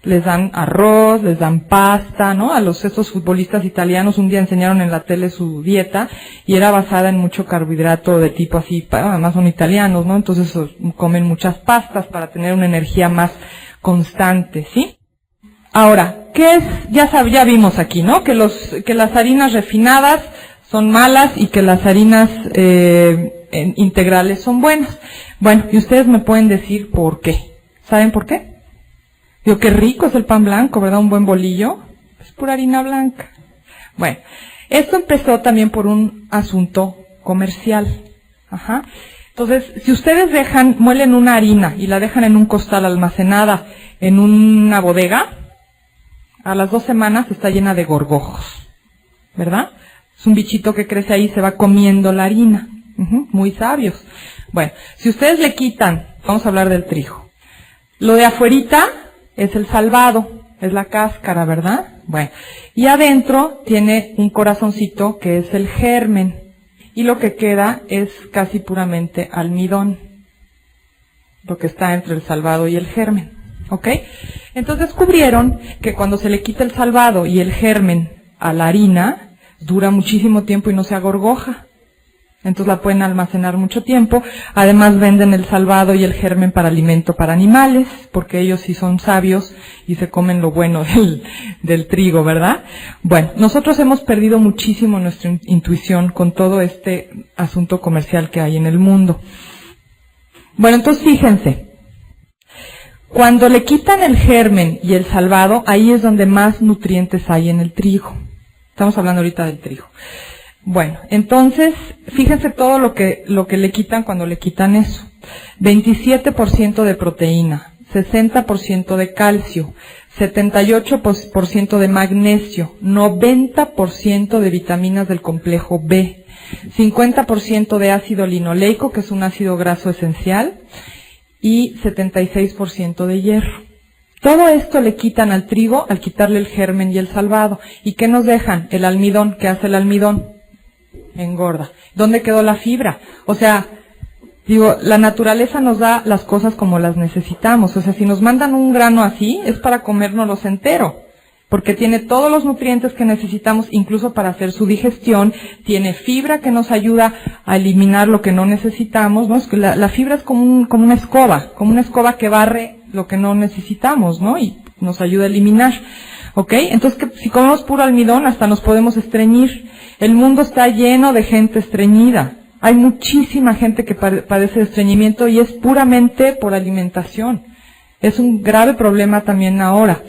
Speaker 1: Les dan arroz, les dan pasta, ¿no? Estos futbolistas italianos un día enseñaron en la tele su dieta y era basada en mucho carbohidrato de tipo así, además son italianos, ¿no? Entonces comen muchas pastas para tener una energía más constante, ¿sí? Ahora, ¿qué es? Ya vimos aquí, ¿no? Que las harinas refinadas son malas y que las harinas integrales son buenas. Bueno, y ustedes me pueden decir por qué. ¿Saben por qué? Digo, qué rico es el pan blanco, ¿verdad? Un buen bolillo. Es pura harina blanca. Bueno, esto empezó también por un asunto comercial. Ajá. Entonces, si ustedes muelen una harina y la dejan en un costal almacenada en una bodega, a las 2 semanas está llena de gorgojos, ¿verdad? Es un bichito que crece ahí y se va comiendo la harina. Muy sabios. Bueno, si ustedes le quitan, vamos a hablar del trigo. Lo de afuerita es el salvado, es la cáscara, ¿verdad? Bueno, y adentro tiene un corazoncito que es el germen. Y lo que queda es casi puramente almidón, lo que está entre el salvado y el germen, ¿ok? Entonces descubrieron que cuando se le quita el salvado y el germen a la harina, dura muchísimo tiempo y no se agorgoja. Entonces la pueden almacenar mucho tiempo. Además venden el salvado y el germen para alimento para animales, porque ellos sí son sabios y se comen lo bueno del trigo, ¿verdad? Bueno, nosotros hemos perdido muchísimo nuestra intuición con todo este asunto comercial que hay en el mundo. Bueno, entonces fíjense. Cuando le quitan el germen y el salvado, ahí es donde más nutrientes hay en el trigo. Estamos hablando ahorita del trigo. Bueno, entonces, fíjense todo lo que le quitan cuando le quitan eso. 27% de proteína, 60% de calcio, 78% de magnesio, 90% de vitaminas del complejo B, 50% de ácido linoleico, que es un ácido graso esencial, y 76% de hierro. Todo esto le quitan al trigo al quitarle el germen y el salvado. ¿Y qué nos dejan? El almidón. ¿Qué hace el almidón? Engorda. ¿Dónde quedó la fibra? O sea, la naturaleza nos da las cosas como las necesitamos. O sea, si nos mandan un grano así, es para comérnoslos entero. porque tiene todos los nutrientes que necesitamos, incluso para hacer su digestión, tiene fibra que nos ayuda a eliminar lo que no necesitamos, ¿no? Es que la fibra es como una escoba que barre lo que no necesitamos, ¿no? Y nos ayuda a eliminar, ¿ok? Entonces, si comemos puro almidón, hasta nos podemos estreñir. El mundo está lleno de gente estreñida. Hay muchísima gente que padece de estreñimiento y es puramente por alimentación. Es un grave problema también ahora.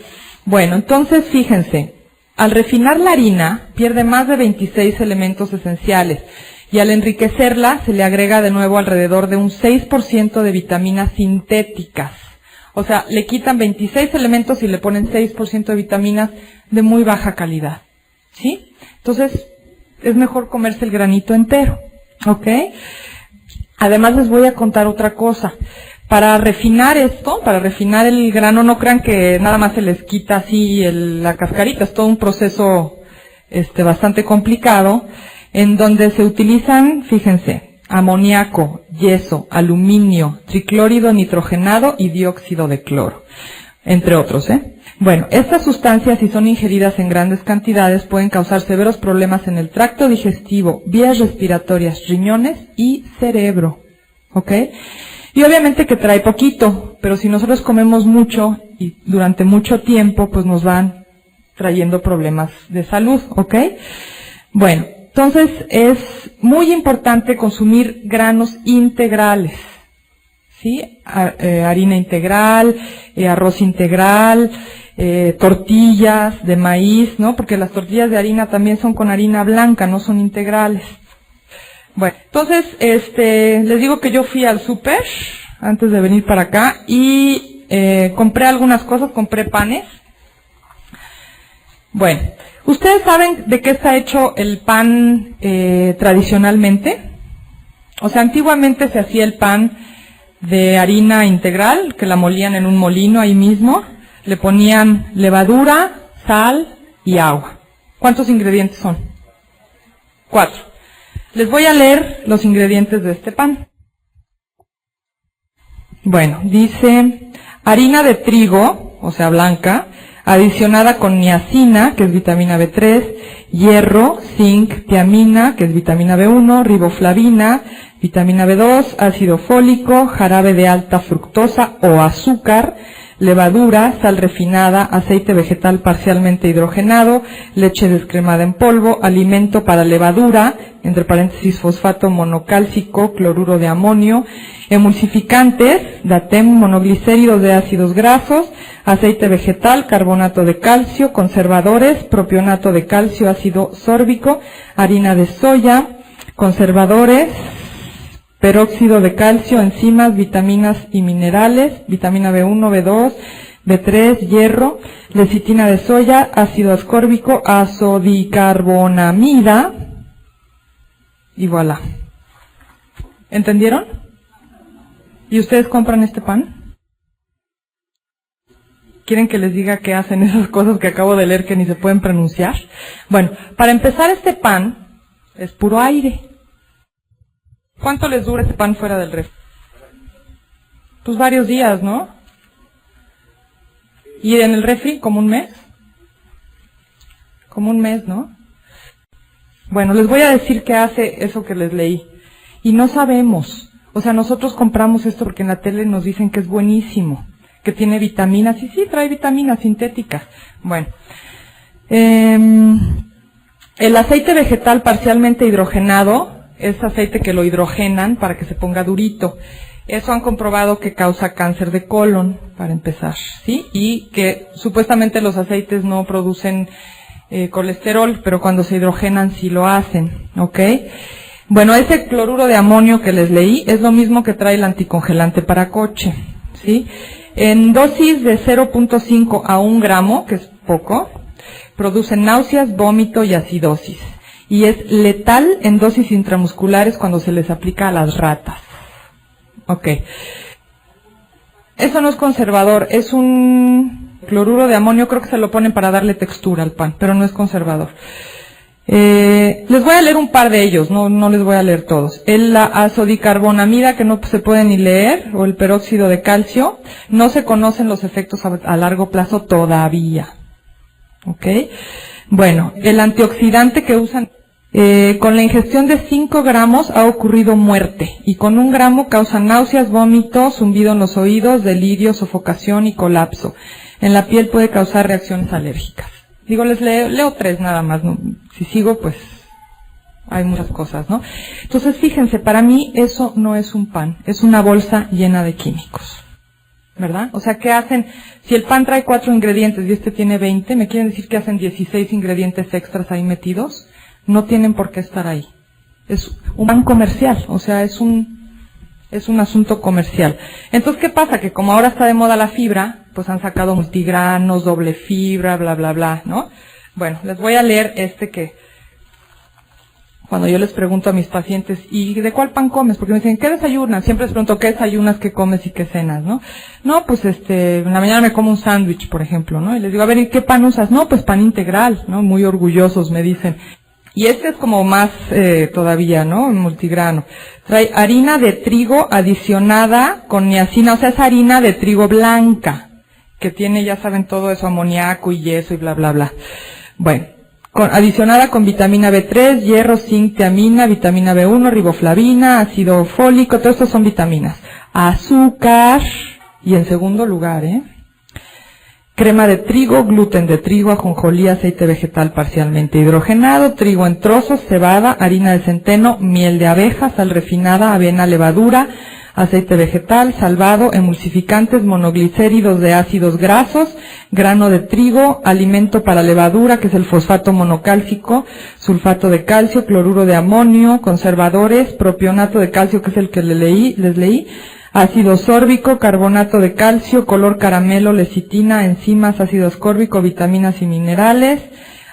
Speaker 1: Bueno, entonces fíjense, al refinar la harina pierde más de 26 elementos esenciales y al enriquecerla se le agrega de nuevo alrededor de un 6% de vitaminas sintéticas. O sea, le quitan 26 elementos y le ponen 6% de vitaminas de muy baja calidad. ¿Sí? Entonces, es mejor comerse el granito entero. ¿Ok? Además les voy a contar otra cosa. Para refinar esto, para refinar el grano, no crean que nada más se les quita así la cascarita. Es todo un proceso bastante complicado, en donde se utilizan, fíjense, amoníaco, yeso, aluminio, triclórido nitrogenado y dióxido de cloro, entre otros, Bueno, estas sustancias, si son ingeridas en grandes cantidades, pueden causar severos problemas en el tracto digestivo, vías respiratorias, riñones y cerebro, ¿ok? Y obviamente que trae poquito, pero si nosotros comemos mucho y durante mucho tiempo, pues nos van trayendo problemas de salud, ¿ok? Bueno, entonces es muy importante consumir granos integrales, ¿sí? Harina integral, arroz integral, tortillas de maíz, ¿no? Porque las tortillas de harina también son con harina blanca, no son integrales. Bueno, entonces, les digo que yo fui al súper antes de venir para acá y compré algunas cosas, compré panes. Bueno, ¿ustedes saben de qué está hecho el pan tradicionalmente? O sea, antiguamente se hacía el pan de harina integral, que la molían en un molino ahí mismo, le ponían levadura, sal y agua. ¿Cuántos ingredientes son? 4. Les voy a leer los ingredientes de este pan. Bueno, dice harina de trigo, o sea blanca, adicionada con niacina, que es vitamina B3, hierro, zinc, tiamina, que es vitamina B1, riboflavina, vitamina B2, ácido fólico, jarabe de alta fructosa o azúcar, levadura, sal refinada, aceite vegetal parcialmente hidrogenado, leche descremada en polvo, alimento para levadura, entre paréntesis fosfato monocálcico, cloruro de amonio, emulsificantes, datem, monoglicéridos de ácidos grasos, aceite vegetal, carbonato de calcio, conservadores, propionato de calcio, ácido sórbico, harina de soya, conservadores, peróxido de calcio, enzimas, vitaminas y minerales, vitamina B1, B2, B3, hierro, lecitina de soya, ácido ascórbico, azodicarbonamida, y voilà. ¿Entendieron? ¿Y ustedes compran este pan? ¿Quieren que les diga qué hacen esas cosas que acabo de leer que ni se pueden pronunciar? Bueno, para empezar, este pan es puro aire. ¿Cuánto les dura este pan fuera del refri? Pues varios días, ¿no? ¿Y en el refri como un mes? Como un mes, ¿no? Bueno, les voy a decir qué hace eso que les leí. Y no sabemos. O sea, nosotros compramos esto porque en la tele nos dicen que es buenísimo, que tiene vitaminas. Y sí, trae vitaminas sintéticas. Bueno. El aceite vegetal parcialmente hidrogenado es aceite que lo hidrogenan para que se ponga durito. Eso han comprobado que causa cáncer de colon, para empezar, ¿sí? Y que supuestamente los aceites no producen colesterol, pero cuando se hidrogenan sí lo hacen, ¿ok? Bueno, ese cloruro de amonio que les leí es lo mismo que trae el anticongelante para coche, ¿sí? En dosis de 0.5 a 1 gramo, que es poco, producen náuseas, vómito y acidosis. Y es letal en dosis intramusculares cuando se les aplica a las ratas. Ok. Eso no es conservador, es un cloruro de amonio, creo que se lo ponen para darle textura al pan, pero no es conservador. Les voy a leer un par de ellos, no les voy a leer todos. La azodicarbonamida, que no se puede ni leer, o el peróxido de calcio, no se conocen los efectos a largo plazo todavía. ¿Ok? Bueno, el antioxidante que usan, con la ingestión de 5 gramos ha ocurrido muerte, y con 1 gramo causa náuseas, vómitos, zumbido en los oídos, delirio, sofocación y colapso. En la piel puede causar reacciones alérgicas. Digo, les leo 3 nada más, ¿no? Si sigo, pues hay muchas cosas, ¿no? Entonces, fíjense, para mí eso no es un pan, es una bolsa llena de químicos, ¿verdad? O sea, ¿qué hacen? Si el pan trae 4 ingredientes y este tiene 20, ¿me quieren decir que hacen 16 ingredientes extras ahí metidos? No tienen por qué estar ahí. Es un pan comercial, o sea, es un asunto comercial. Entonces, ¿qué pasa? Que como ahora está de moda la fibra, pues han sacado multigranos, doble fibra, bla, bla, bla, ¿no? Bueno, les voy a leer que cuando yo les pregunto a mis pacientes, ¿y de cuál pan comes? Porque me dicen, ¿qué desayunas? Siempre les pregunto, ¿qué desayunas, qué comes y qué cenas, no? No, pues en la mañana me como un sándwich, por ejemplo, ¿no? Y les digo, a ver, ¿y qué pan usas? No, pues pan integral, ¿no? Muy orgullosos me dicen. Y este es como más todavía, ¿no? Multigrano. Trae harina de trigo adicionada con niacina, o sea, es harina de trigo blanca, que tiene, ya saben, todo eso, amoníaco y yeso y bla, bla, bla. Bueno, adicionada con vitamina B3, hierro, zinc, tiamina, vitamina B1, riboflavina, ácido fólico, todo esto son vitaminas. Azúcar, y en segundo lugar, crema de trigo, gluten de trigo, ajonjolí, aceite vegetal parcialmente hidrogenado, trigo en trozos, cebada, harina de centeno, miel de abeja, sal refinada, avena, levadura, aceite vegetal, salvado, emulsificantes, monoglicéridos de ácidos grasos, grano de trigo, alimento para levadura, que es el fosfato monocálcico, sulfato de calcio, cloruro de amonio, conservadores, propionato de calcio, que es el que les leí, ácido sórbico, carbonato de calcio, color caramelo, lecitina, enzimas, ácido ascórbico, vitaminas y minerales,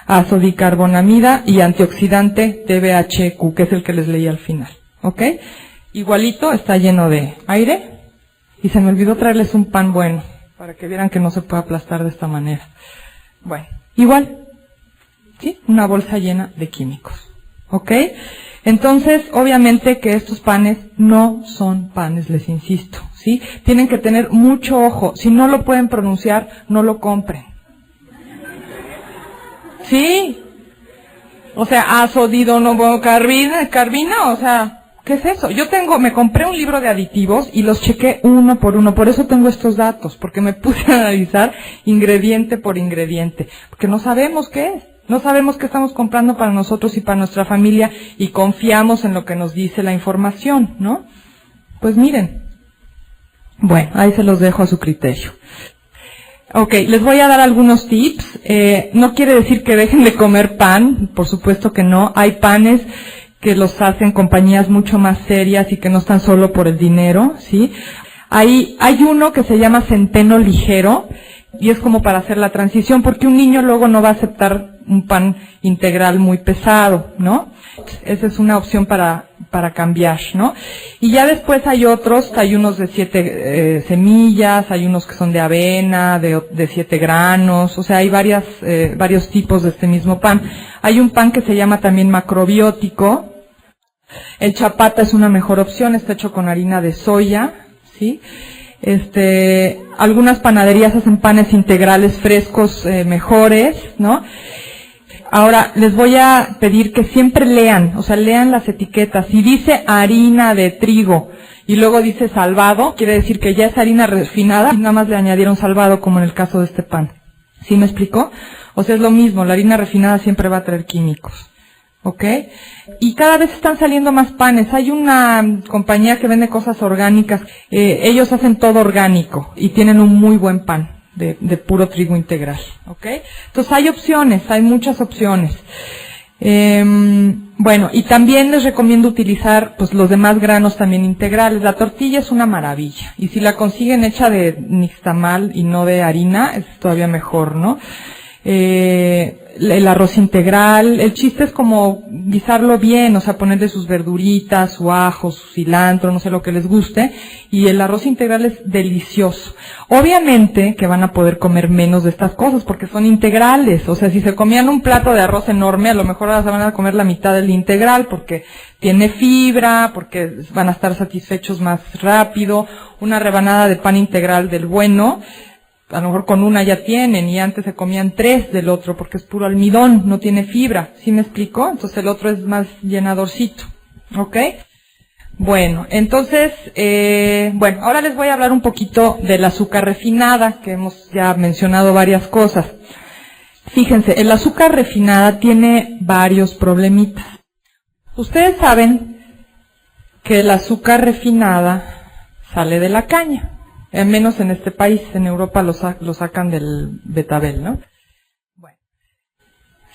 Speaker 1: azodicarbonamida y antioxidante TBHQ, que es el que les leí al final. ¿Ok? Igualito, está lleno de aire. Y se me olvidó traerles un pan bueno, para que vieran que no se puede aplastar de esta manera. Bueno, igual, ¿sí? Una bolsa llena de químicos. ¿Ok? Entonces, obviamente que estos panes no son panes, les insisto, ¿sí? Tienen que tener mucho ojo. Si no lo pueden pronunciar, no lo compren. ¿Sí? O sea, carbina, o sea, ¿qué es eso? Me compré un libro de aditivos y los chequé uno por uno. Por eso tengo estos datos, porque me puse a analizar ingrediente por ingrediente, porque no sabemos qué es. No sabemos qué estamos comprando para nosotros y para nuestra familia y confiamos en lo que nos dice la información, ¿no? Pues miren. Bueno, ahí se los dejo a su criterio. Ok, les voy a dar algunos tips. No quiere decir que dejen de comer pan, por supuesto que no. Hay panes que los hacen compañías mucho más serias y que no están solo por el dinero, ¿sí? Hay uno que se llama centeno ligero y es como para hacer la transición, porque un niño luego no va a aceptar un pan integral muy pesado, ¿no? Esa es una opción para cambiar, ¿no? Y ya después hay unos de 7 semillas, hay unos que son de avena, de 7 granos, o sea, hay varios tipos de este mismo pan. Hay un pan que se llama también macrobiótico. El chapata es una mejor opción, está hecho con harina de soya, ¿sí? Algunas panaderías hacen panes integrales frescos mejores, ¿no? Ahora, les voy a pedir que siempre lean las etiquetas. Si dice harina de trigo y luego dice salvado, quiere decir que ya es harina refinada y nada más le añadieron salvado, como en el caso de este pan. ¿Sí me explicó? O sea, es lo mismo, la harina refinada siempre va a traer químicos. ¿Ok? Y cada vez están saliendo más panes. Hay una compañía que vende cosas orgánicas. Ellos hacen todo orgánico y tienen un muy buen pan de puro trigo integral. ¿Ok? Entonces hay opciones, hay muchas opciones. Bueno, y también les recomiendo utilizar pues los demás granos también integrales. La tortilla es una maravilla. Y si la consiguen hecha de nixtamal y no de harina, es todavía mejor, ¿no? El arroz integral, el chiste es como guisarlo bien, o sea, ponerle sus verduritas, su ajo, su cilantro, no sé lo que les guste, y el arroz integral es delicioso. Obviamente que van a poder comer menos de estas cosas porque son integrales, o sea, si se comían un plato de arroz enorme, a lo mejor ahora se van a comer la mitad del integral porque tiene fibra, porque van a estar satisfechos más rápido. Una rebanada de pan integral del bueno a lo mejor con una ya tienen y antes se comían 3 del otro porque es puro almidón, no tiene fibra. ¿Sí me explicó? Entonces el otro es más llenadorcito. ¿Ok? Bueno, entonces, ahora les voy a hablar un poquito del azúcar refinada, que hemos ya mencionado varias cosas. Fíjense, el azúcar refinada tiene varios problemitas. Ustedes saben que el azúcar refinada sale de la caña, al menos en este país, en Europa lo sacan del betabel, ¿no? Bueno,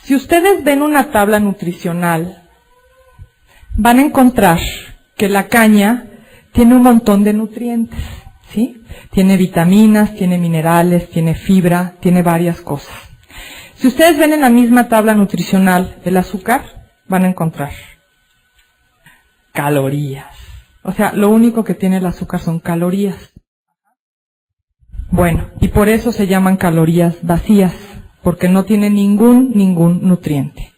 Speaker 1: si ustedes ven una tabla nutricional, van a encontrar que la caña tiene un montón de nutrientes, ¿sí? Tiene vitaminas, tiene minerales, tiene fibra, tiene varias cosas. Si ustedes ven en la misma tabla nutricional el azúcar, van a encontrar calorías. O sea, lo único que tiene el azúcar son calorías. Bueno, y por eso se llaman calorías vacías, porque no tiene ningún nutriente.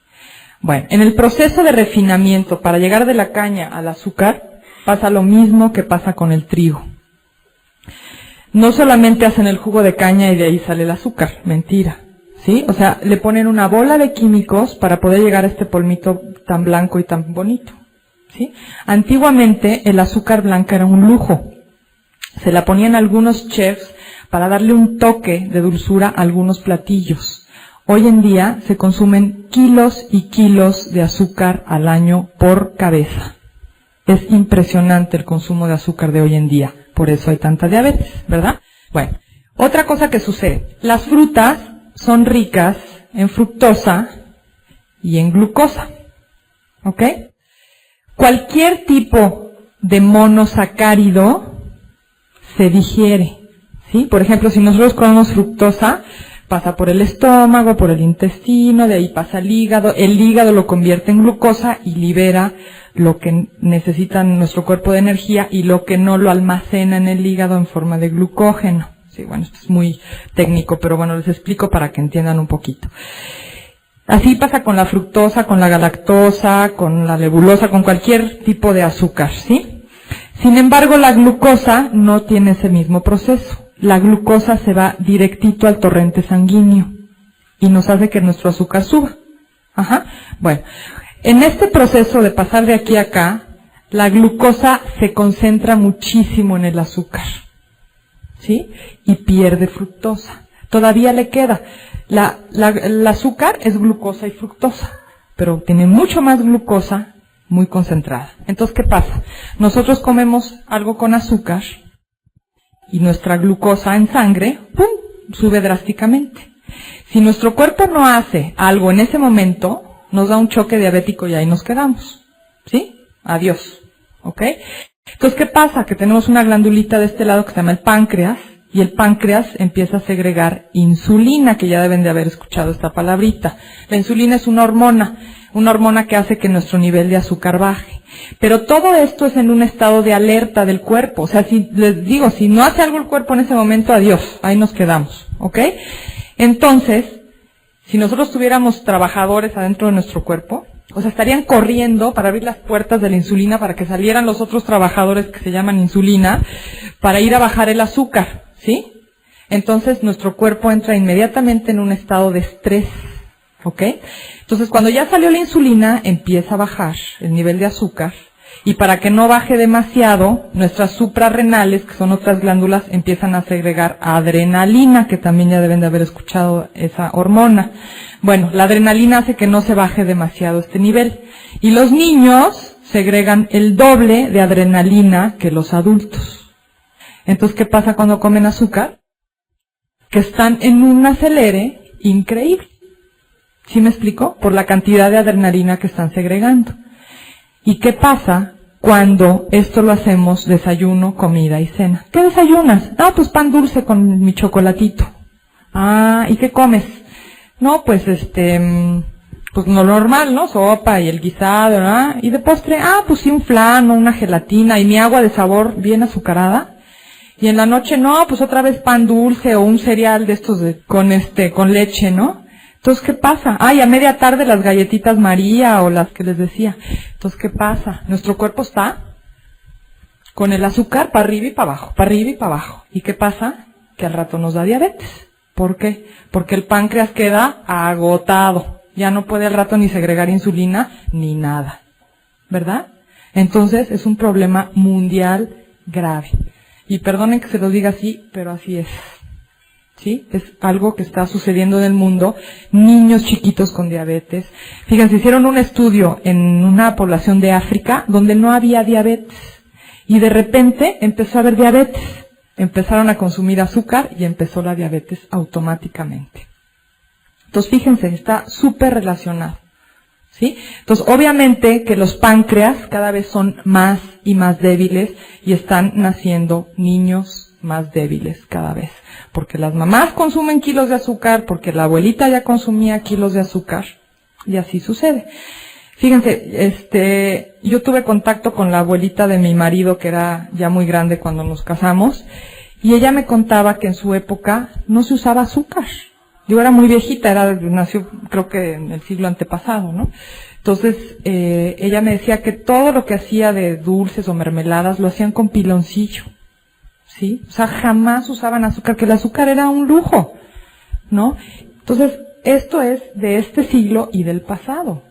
Speaker 1: Bueno, en el proceso de refinamiento para llegar de la caña al azúcar, pasa lo mismo que pasa con el trigo. No solamente hacen el jugo de caña y de ahí sale el azúcar, mentira. ¿Sí? O sea, le ponen una bola de químicos para poder llegar a este polvito tan blanco y tan bonito. ¿Sí? Antiguamente el azúcar blanca era un lujo. Se la ponían algunos chefs para darle un toque de dulzura a algunos platillos. Hoy en día se consumen kilos y kilos de azúcar al año por cabeza. Es impresionante el consumo de azúcar de hoy en día. Por eso hay tanta diabetes, ¿verdad? Bueno, otra cosa que sucede. Las frutas son ricas en fructosa y en glucosa. ¿Ok? Cualquier tipo de monosacárido se digiere. ¿Sí? Por ejemplo, si nosotros comemos fructosa, pasa por el estómago, por el intestino, de ahí pasa al hígado. El hígado lo convierte en glucosa y libera lo que necesita nuestro cuerpo de energía y lo que no lo almacena en el hígado en forma de glucógeno. Sí, bueno, esto es muy técnico, pero bueno, les explico para que entiendan un poquito. Así pasa con la fructosa, con la galactosa, con la lebulosa, con cualquier tipo de azúcar, ¿sí? Sin embargo, la glucosa no tiene ese mismo proceso. La glucosa se va directito al torrente sanguíneo y nos hace que nuestro azúcar suba. Ajá. Bueno, en este proceso de pasar de aquí a acá, la glucosa se concentra muchísimo en el azúcar, ¿sí? Y pierde fructosa. Todavía le queda. El azúcar es glucosa y fructosa, pero tiene mucho más glucosa muy concentrada. Entonces, ¿qué pasa? Nosotros comemos algo con azúcar y nuestra glucosa en sangre, ¡pum!, sube drásticamente. Si nuestro cuerpo no hace algo en ese momento, nos da un choque diabético y ahí nos quedamos. ¿Sí? Adiós. ¿Ok? Entonces, ¿qué pasa? Que tenemos una glandulita de este lado que se llama el páncreas, y el páncreas empieza a segregar insulina, que ya deben de haber escuchado esta palabrita. La insulina es una hormona que hace que nuestro nivel de azúcar baje. Pero todo esto es en un estado de alerta del cuerpo. O sea, si les digo, si no hace algo el cuerpo en ese momento, adiós, ahí nos quedamos. ¿Ok? Entonces, si nosotros tuviéramos trabajadores adentro de nuestro cuerpo, o sea, estarían corriendo para abrir las puertas de la insulina para que salieran los otros trabajadores que se llaman insulina para ir a bajar el azúcar, ¿sí? Entonces, nuestro cuerpo entra inmediatamente en un estado de estrés, ¿ok? Entonces, cuando ya salió la insulina, empieza a bajar el nivel de azúcar, y para que no baje demasiado, nuestras suprarrenales, que son otras glándulas, empiezan a segregar adrenalina, que también ya deben de haber escuchado esa hormona. Bueno, la adrenalina hace que no se baje demasiado este nivel. Y los niños segregan el doble de adrenalina que los adultos. Entonces, ¿qué pasa cuando comen azúcar? Que están en un acelere increíble. ¿Sí me explico? Por la cantidad de adrenalina que están segregando. ¿Y qué pasa cuando esto lo hacemos desayuno, comida y cena? ¿Qué desayunas? No, pues pan dulce con mi chocolatito. Ah, ¿y qué comes? No, pues pues lo normal, ¿no? Sopa y el guisado, ¿no? Y de postre, pues sí, un flan o una gelatina y mi agua de sabor bien azucarada. Y en la noche, no, pues otra vez pan dulce o un cereal de estos con leche, ¿no? Entonces, ¿qué pasa? Y a media tarde las galletitas María o las que les decía. Entonces, ¿qué pasa? Nuestro cuerpo está con el azúcar para arriba y para abajo, para arriba y para abajo. ¿Y qué pasa? que al rato nos da diabetes. ¿Por qué? Porque el páncreas queda agotado. Ya no puede al rato ni segregar insulina ni nada. ¿Verdad? Entonces es un problema mundial grave. Y perdonen que se lo diga así, pero así es. ¿Sí? Es algo que está sucediendo en el mundo. Niños chiquitos con diabetes. Fíjense, hicieron un estudio en una población de África donde no había diabetes. Y de repente empezó a haber diabetes. Empezaron a consumir azúcar y empezó la diabetes automáticamente. Entonces, fíjense, está súper relacionado. ¿Sí? Entonces, obviamente que los páncreas cada vez son más y más débiles y están naciendo niños más débiles cada vez. Porque las mamás consumen kilos de azúcar, porque la abuelita ya consumía kilos de azúcar y así sucede. Fíjense, yo tuve contacto con la abuelita de mi marido, que era ya muy grande cuando nos casamos, y ella me contaba que en su época no se usaba azúcar. Yo era muy viejita, nació creo que en el siglo antepasado, ¿no? Entonces, ella me decía que todo lo que hacía de dulces o mermeladas lo hacían con piloncillo, ¿sí? O sea, jamás usaban azúcar, que el azúcar era un lujo, ¿no? Entonces, esto es de este siglo y del pasado.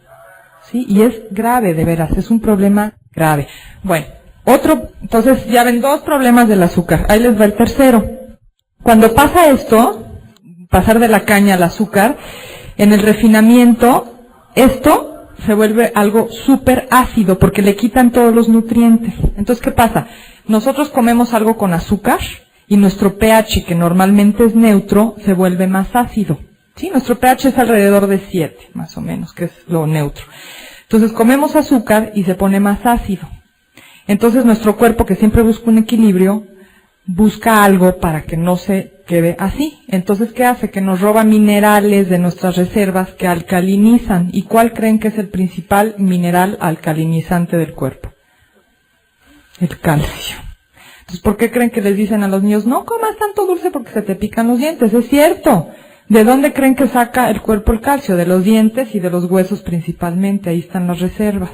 Speaker 1: ¿Sí? Y es grave, de veras, es un problema grave. Bueno, entonces ya ven 2 problemas del azúcar. Ahí les va el tercero. Cuando pasa esto, pasar de la caña al azúcar, en el refinamiento, esto se vuelve algo súper ácido porque le quitan todos los nutrientes. Entonces, ¿qué pasa? Nosotros comemos algo con azúcar y nuestro pH, que normalmente es neutro, se vuelve más ácido. Sí, nuestro pH es alrededor de 7, más o menos, que es lo neutro. Entonces comemos azúcar y se pone más ácido. Entonces nuestro cuerpo, que siempre busca un equilibrio, busca algo para que no se quede así. Entonces, ¿qué hace? Que nos roba minerales de nuestras reservas que alcalinizan. ¿Y cuál creen que es el principal mineral alcalinizante del cuerpo? El calcio. Entonces, ¿por qué creen que les dicen a los niños, no comas tanto dulce porque se te pican los dientes? Es cierto. ¿De dónde creen que saca el cuerpo el calcio? De los dientes y de los huesos principalmente, ahí están las reservas,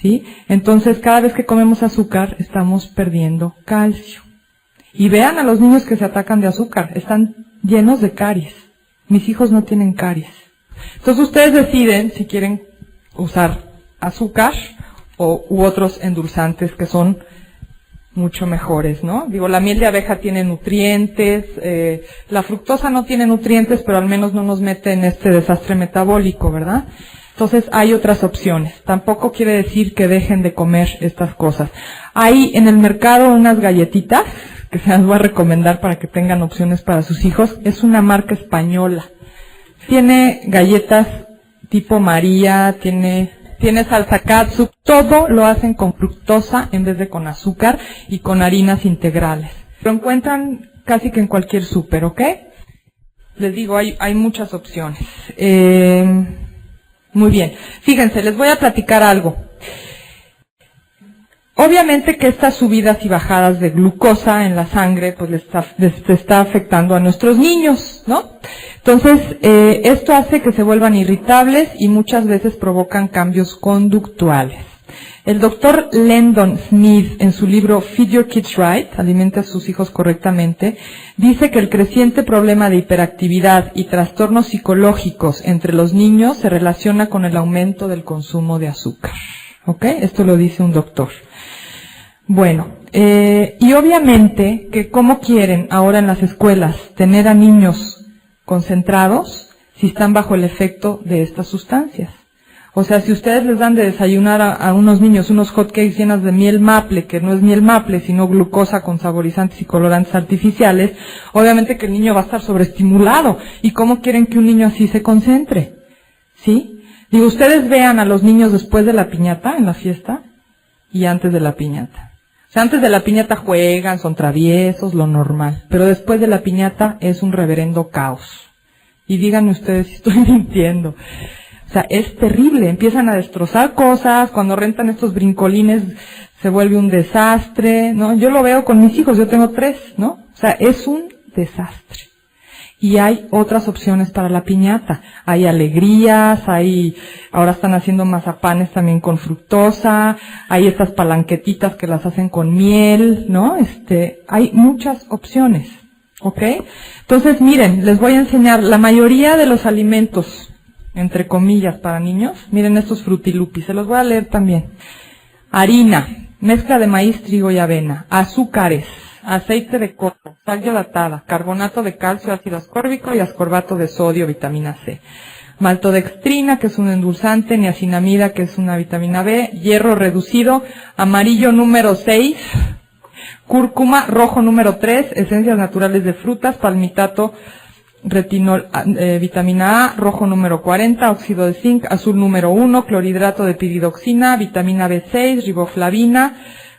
Speaker 1: ¿sí? Entonces, cada vez que comemos azúcar, estamos perdiendo calcio. Y vean a los niños que se atacan de azúcar, están llenos de caries. Mis hijos no tienen caries. Entonces, ustedes deciden si quieren usar azúcar u otros endulzantes que son mucho mejores, ¿no? Digo, la miel de abeja tiene nutrientes, la fructosa no tiene nutrientes, pero al menos no nos mete en este desastre metabólico, ¿verdad? Entonces hay otras opciones. Tampoco quiere decir que dejen de comer estas cosas. Hay en el mercado unas galletitas que se las voy a recomendar para que tengan opciones para sus hijos. Es una marca española. Tiene galletas tipo María, tiene salsa catsup, todo lo hacen con fructosa en vez de con azúcar y con harinas integrales. Lo encuentran casi que en cualquier súper, ¿ok? Les digo, hay muchas opciones. Muy bien. Fíjense, les voy a platicar algo. Obviamente que estas subidas y bajadas de glucosa en la sangre, pues les está afectando a nuestros niños, ¿no? Entonces, esto hace que se vuelvan irritables y muchas veces provocan cambios conductuales. El doctor Landon Smith, en su libro Feed Your Kids Right, Alimenta a sus hijos correctamente, dice que el creciente problema de hiperactividad y trastornos psicológicos entre los niños se relaciona con el aumento del consumo de azúcar. ¿Ok? Esto lo dice un doctor. Bueno, y obviamente que cómo quieren ahora en las escuelas tener a niños concentrados si están bajo el efecto de estas sustancias. O sea, si ustedes les dan de desayunar a unos niños unos hotcakes llenas de miel maple, que no es miel maple, sino glucosa con saborizantes y colorantes artificiales, obviamente que el niño va a estar sobreestimulado. ¿Y cómo quieren que un niño así se concentre? ¿Sí? Digo, ustedes vean a los niños después de la piñata, en la fiesta, y antes de la piñata. O sea, antes de la piñata juegan, son traviesos, lo normal. Pero después de la piñata es un reverendo caos. Y díganme ustedes si estoy mintiendo. O sea, es terrible. Empiezan a destrozar cosas. Cuando rentan estos brincolines se vuelve un desastre, ¿no? Yo lo veo con mis hijos, yo tengo 3, ¿no? O sea, es un desastre. Y hay otras opciones para la piñata. Hay alegrías, ahora están haciendo mazapanes también con fructosa, hay estas palanquetitas que las hacen con miel, ¿no? Hay muchas opciones. ¿Ok? Entonces, miren, les voy a enseñar la mayoría de los alimentos, entre comillas, para niños. Miren estos frutilupis, se los voy a leer también. Harina, mezcla de maíz, trigo y avena, azúcares, aceite de coco, sal hidratada, carbonato de calcio, ácido ascórbico y ascorbato de sodio, vitamina C. Maltodextrina, que es un endulzante, niacinamida, que es una vitamina B, hierro reducido, amarillo número 6, cúrcuma, rojo número 3, esencias naturales de frutas, palmitato, retinol, vitamina A, rojo número 40, óxido de zinc, azul número 1, clorhidrato de piridoxina, vitamina B6, riboflavina,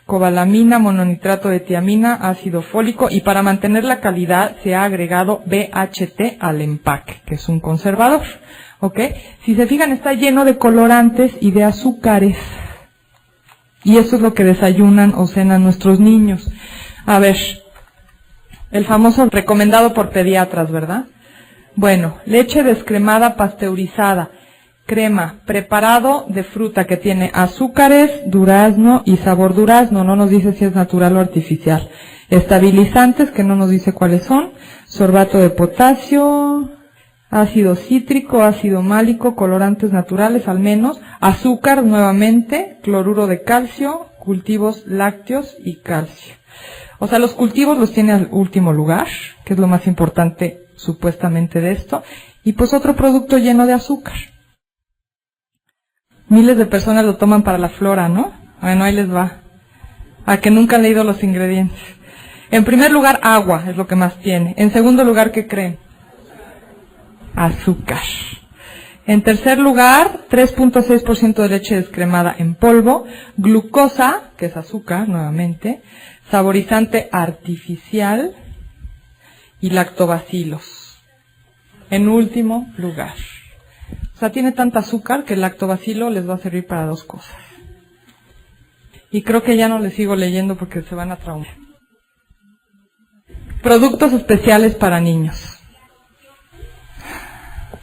Speaker 1: cobalamina, mononitrato de tiamina, ácido fólico, y para mantener la calidad se ha agregado BHT al empaque, que es un conservador. ¿Ok? Si se fijan, está lleno de colorantes y de azúcares. Y eso es lo que desayunan o cenan nuestros niños. A ver, el famoso recomendado por pediatras, ¿verdad? Bueno, leche descremada pasteurizada, crema, preparado de fruta que tiene azúcares, durazno y sabor durazno, no nos dice si es natural o artificial. Estabilizantes, que no nos dice cuáles son, sorbato de potasio, ácido cítrico, ácido málico, colorantes naturales al menos, azúcar nuevamente, cloruro de calcio, cultivos lácteos y calcio. O sea, los cultivos los tiene al último lugar, que es lo más importante supuestamente de esto, y pues otro producto lleno de azúcar. Miles de personas lo toman para la flora, ¿no? Bueno, ahí les va. A que nunca han leído los ingredientes. En primer lugar, agua es lo que más tiene. En segundo lugar, ¿qué creen? Azúcar. En tercer lugar, 3.6% de leche descremada en polvo, glucosa, que es azúcar nuevamente, saborizante artificial y lactobacilos. En último lugar. O sea, tiene tanta azúcar que el lactobacilo les va a servir para dos cosas. Y creo que ya no les sigo leyendo porque se van a traumar. Productos especiales para niños.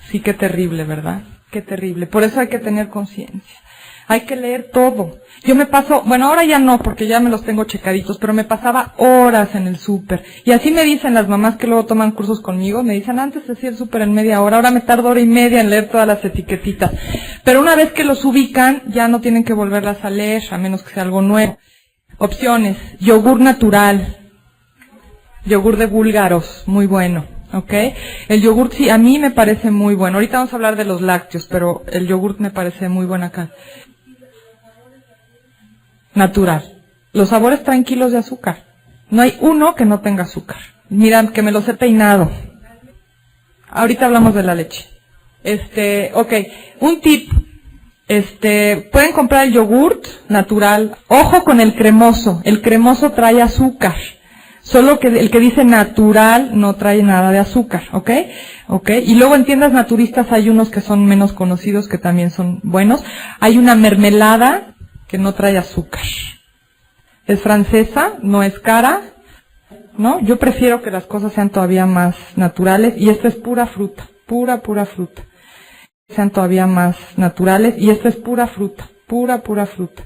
Speaker 1: Sí, qué terrible, ¿verdad? Qué terrible. Por eso hay que tener conciencia. Hay que leer todo. Yo me paso, bueno, ahora ya no, porque ya me los tengo checaditos, pero me pasaba horas en el súper. Y así me dicen las mamás que luego toman cursos conmigo, me dicen, antes hacía el súper en media hora, ahora me tardo hora y media en leer todas las etiquetitas. Pero una vez que los ubican, ya no tienen que volverlas a leer, a menos que sea algo nuevo. Opciones: yogur natural, yogur de búlgaros, muy bueno. ¿Ok? El yogur, sí, a mí me parece muy bueno. Ahorita vamos a hablar de los lácteos, pero el yogur me parece muy bueno acá. Natural. Los sabores tranquilos de azúcar. No hay uno que no tenga azúcar. Miran, que me los he peinado. Ahorita hablamos de la leche. Ok, un tip. Pueden comprar el yogurt natural. Ojo con el cremoso. El cremoso trae azúcar. Solo que el que dice natural no trae nada de azúcar, ¿ok? ¿Ok? Y luego en tiendas naturistas hay unos que son menos conocidos que también son buenos. Hay una mermelada que no trae azúcar. Es francesa, no es cara, ¿no? Yo prefiero que las cosas sean todavía más naturales, y esta es pura fruta, pura fruta. Sean todavía más naturales, y esta es pura fruta, pura fruta.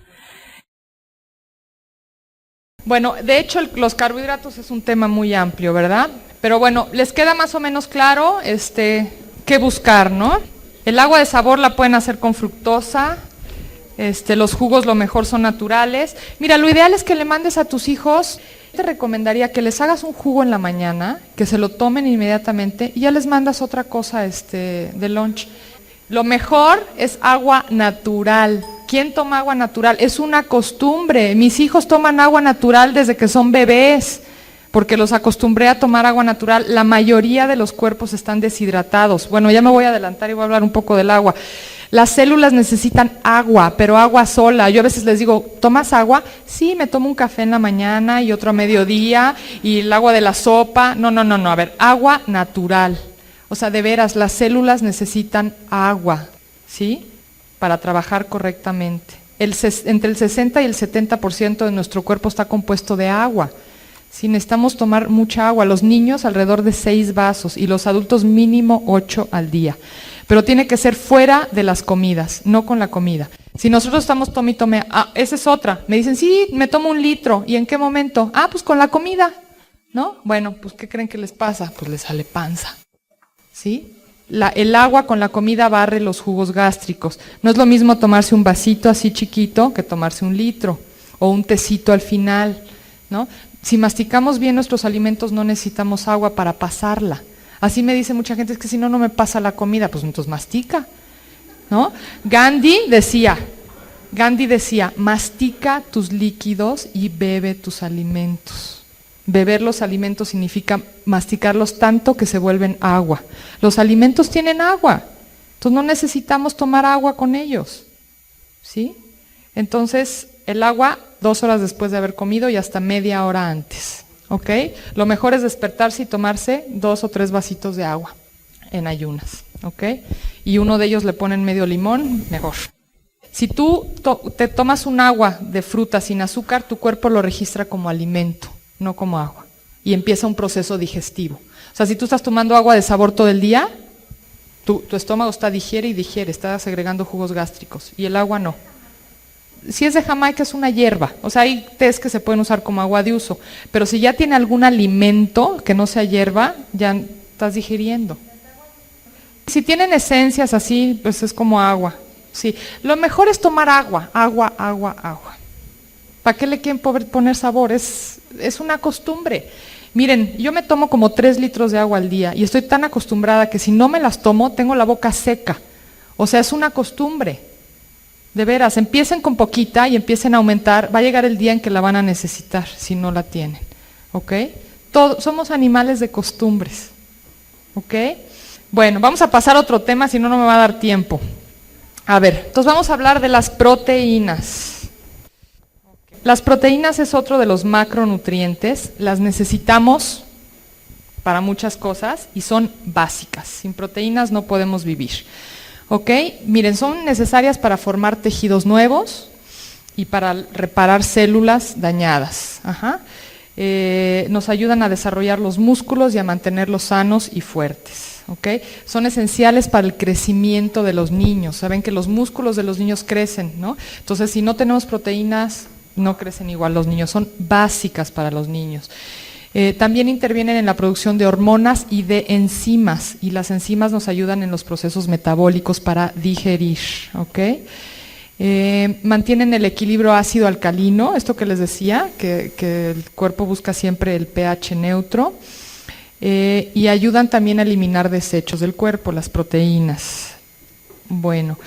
Speaker 1: Bueno, de hecho los carbohidratos es un tema muy amplio, ¿verdad? Pero bueno, les queda más o menos claro qué buscar, ¿no? El agua de sabor la pueden hacer con fructosa, los jugos lo mejor son naturales. Mira, lo ideal es que le mandes a tus hijos, te recomendaría que les hagas un jugo en la mañana, que se lo tomen inmediatamente y ya les mandas otra cosa de lunch. Lo mejor es agua natural. ¿Quién toma agua natural? Es una costumbre. Mis hijos toman agua natural desde que son bebés, porque los acostumbré a tomar agua natural. La mayoría de los cuerpos están deshidratados. Bueno, ya me voy a adelantar y voy a hablar un poco del agua. Las células necesitan agua, pero agua sola. Yo a veces les digo, ¿tomas agua? Sí, me tomo un café en la mañana y otro a mediodía, y el agua de la sopa. No, a ver, agua natural. O sea, de veras, las células necesitan agua, ¿sí? Para trabajar correctamente. Entre el 60 y el 70% de nuestro cuerpo está compuesto de agua. Sí, necesitamos tomar mucha agua. Los niños alrededor de 6 vasos y los adultos mínimo 8 al día. Pero tiene que ser fuera de las comidas, no con la comida. Si nosotros estamos tome y tome, esa es otra. Me dicen, sí, me tomo 1 litro. ¿Y en qué momento? Pues con la comida.
Speaker 2: ¿no? Bueno, pues ¿qué creen que les pasa? Pues les sale panza, ¿sí? El agua con la comida barre los jugos gástricos. No es lo mismo tomarse un vasito así chiquito que tomarse un litro o un tecito al final, ¿no? Si masticamos bien nuestros alimentos no necesitamos agua para pasarla. Así me dice mucha gente, es que si no, no me pasa la comida. Pues entonces mastica, ¿no? Gandhi decía, mastica tus líquidos y bebe tus alimentos. Beber los alimentos significa masticarlos tanto que se vuelven agua. Los alimentos tienen agua, entonces no necesitamos tomar agua con ellos, ¿sí? Entonces, el agua 2 horas después de haber comido y hasta media hora antes, ¿ok? Lo mejor es despertarse y tomarse 2 o 3 vasitos de agua en ayunas, ¿ok? Y uno de ellos le ponen medio limón, mejor. Si tú te tomas un agua de fruta sin azúcar, tu cuerpo lo registra como alimento, no como agua, y empieza un proceso digestivo. O sea, si tú estás tomando agua de sabor todo el día, tu estómago está digiere, está segregando jugos gástricos, y el agua no. Si es de Jamaica es una hierba, o sea, hay tés que se pueden usar como agua de uso, pero si ya tiene algún alimento que no sea hierba, ya estás digiriendo. Si tienen esencias así, pues es como agua. Sí, lo mejor es tomar agua. ¿Para qué le quieren poner sabor? Es una costumbre. Miren, yo me tomo como 3 litros de agua al día y estoy tan acostumbrada que si no me las tomo, tengo la boca seca. O sea, es una costumbre. De veras, empiecen con poquita y empiecen a aumentar. Va a llegar el día en que la van a necesitar si no la tienen. ¿Ok? Somos animales de costumbres. ¿Ok? Bueno, vamos a pasar a otro tema, si no, no me va a dar tiempo. A ver, entonces vamos a hablar de las proteínas. Las proteínas es otro de los macronutrientes, las necesitamos para muchas cosas y son básicas. Sin proteínas no podemos vivir. ¿Ok? Miren, son necesarias para formar tejidos nuevos y para reparar células dañadas. Nos ayudan a desarrollar los músculos y a mantenerlos sanos y fuertes. ¿Okay? Son esenciales para el crecimiento de los niños. Saben que los músculos de los niños crecen, ¿no? Entonces, si no tenemos proteínas, no crecen igual los niños. Son básicas para los niños. También intervienen en la producción de hormonas y de enzimas. Y las enzimas nos ayudan en los procesos metabólicos para digerir. ¿Ok? Mantienen el equilibrio ácido-alcalino. Esto que les decía, que el cuerpo busca siempre el pH neutro. Y ayudan también a eliminar desechos del cuerpo, las proteínas. Bueno,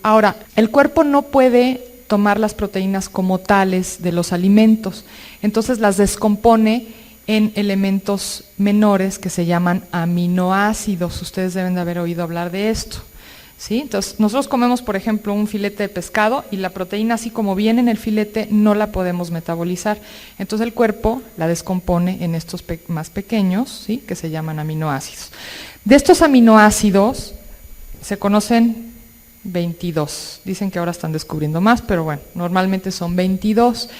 Speaker 2: ahora, el cuerpo no puede tomar las proteínas como tales de los alimentos, entonces las descompone en elementos menores que se llaman aminoácidos. Ustedes deben de haber oído hablar de esto. ¿Sí? Entonces, nosotros comemos, por ejemplo, un filete de pescado y la proteína, así como viene en el filete, no la podemos metabolizar. Entonces, el cuerpo la descompone en estos más pequeños, ¿sí? Que se llaman aminoácidos. De estos aminoácidos se conocen 22. Dicen que ahora están descubriendo más, pero bueno, normalmente son 22.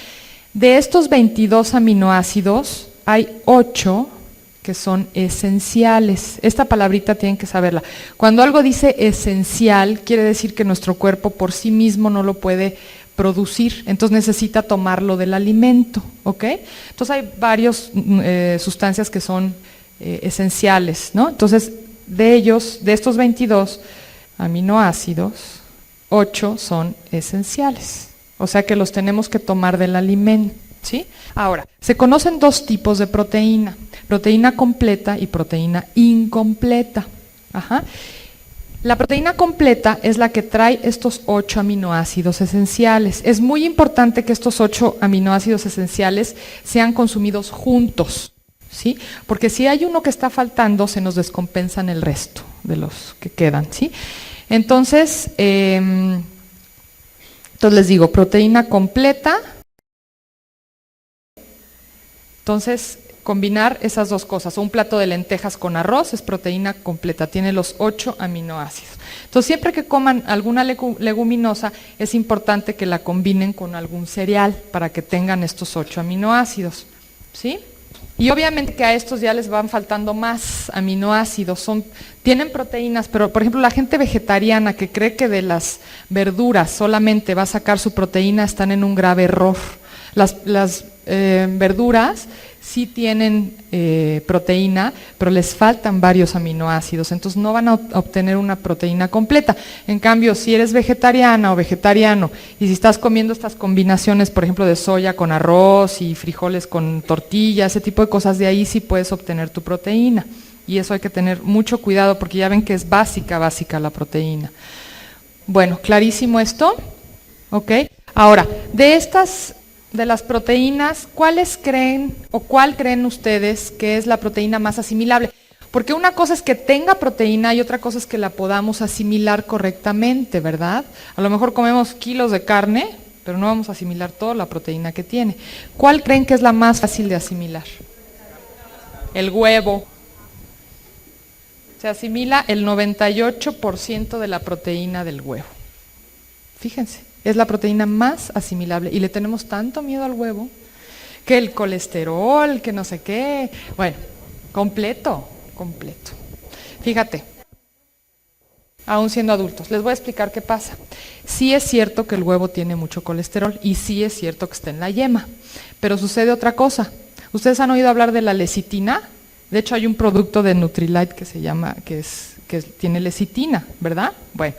Speaker 2: De estos 22 aminoácidos, hay 8 que son esenciales. Esta palabrita tienen que saberla. Cuando algo dice esencial, quiere decir que nuestro cuerpo por sí mismo no lo puede producir, entonces necesita tomarlo del alimento, ¿ok? Entonces hay varias sustancias que son esenciales, ¿no? Entonces, de estos 22 aminoácidos, 8 son esenciales, o sea que los tenemos que tomar del alimento. ¿Sí? Ahora, se conocen 2 tipos de proteína, proteína completa y proteína incompleta. La proteína completa es la que trae estos 8 aminoácidos esenciales. Es muy importante que estos 8 aminoácidos esenciales sean consumidos juntos, ¿sí? Porque si hay uno que está faltando, se nos descompensan el resto de los que quedan, ¿sí? Entonces les digo, proteína completa. Entonces, combinar esas 2 cosas, un plato de lentejas con arroz es proteína completa, tiene los 8 aminoácidos. Entonces, siempre que coman alguna leguminosa, es importante que la combinen con algún cereal para que tengan estos 8 aminoácidos, ¿sí? Y obviamente que a estos ya les van faltando más aminoácidos, tienen proteínas, pero por ejemplo la gente vegetariana que cree que de las verduras solamente va a sacar su proteína, están en un grave error. Las verduras sí tienen proteína, pero les faltan varios aminoácidos, entonces no van a obtener una proteína completa. En cambio, si eres vegetariana o vegetariano y si estás comiendo estas combinaciones, por ejemplo, de soya con arroz y frijoles con tortilla, ese tipo de cosas, de ahí sí puedes obtener tu proteína. Y eso hay que tener mucho cuidado porque ya ven que es básica la proteína. Bueno, ¿clarísimo esto? ¿Ok? Ahora, de las proteínas, ¿cuáles creen o cuál creen ustedes que es la proteína más asimilable? Porque una cosa es que tenga proteína y otra cosa es que la podamos asimilar correctamente, ¿verdad? A lo mejor comemos kilos de carne, pero no vamos a asimilar toda la proteína que tiene. ¿Cuál creen que es la más fácil de asimilar? El huevo. Se asimila el 98% de la proteína del huevo. Fíjense, es la proteína más asimilable y le tenemos tanto miedo al huevo que el colesterol, que no sé qué. Bueno, completo. Fíjate, aún siendo adultos, les voy a explicar qué pasa. Sí es cierto que el huevo tiene mucho colesterol y sí es cierto que está en la yema, pero sucede otra cosa. ¿Ustedes han oído hablar de la lecitina? De hecho, hay un producto de Nutrilite que se llama, que tiene lecitina, ¿verdad? Bueno,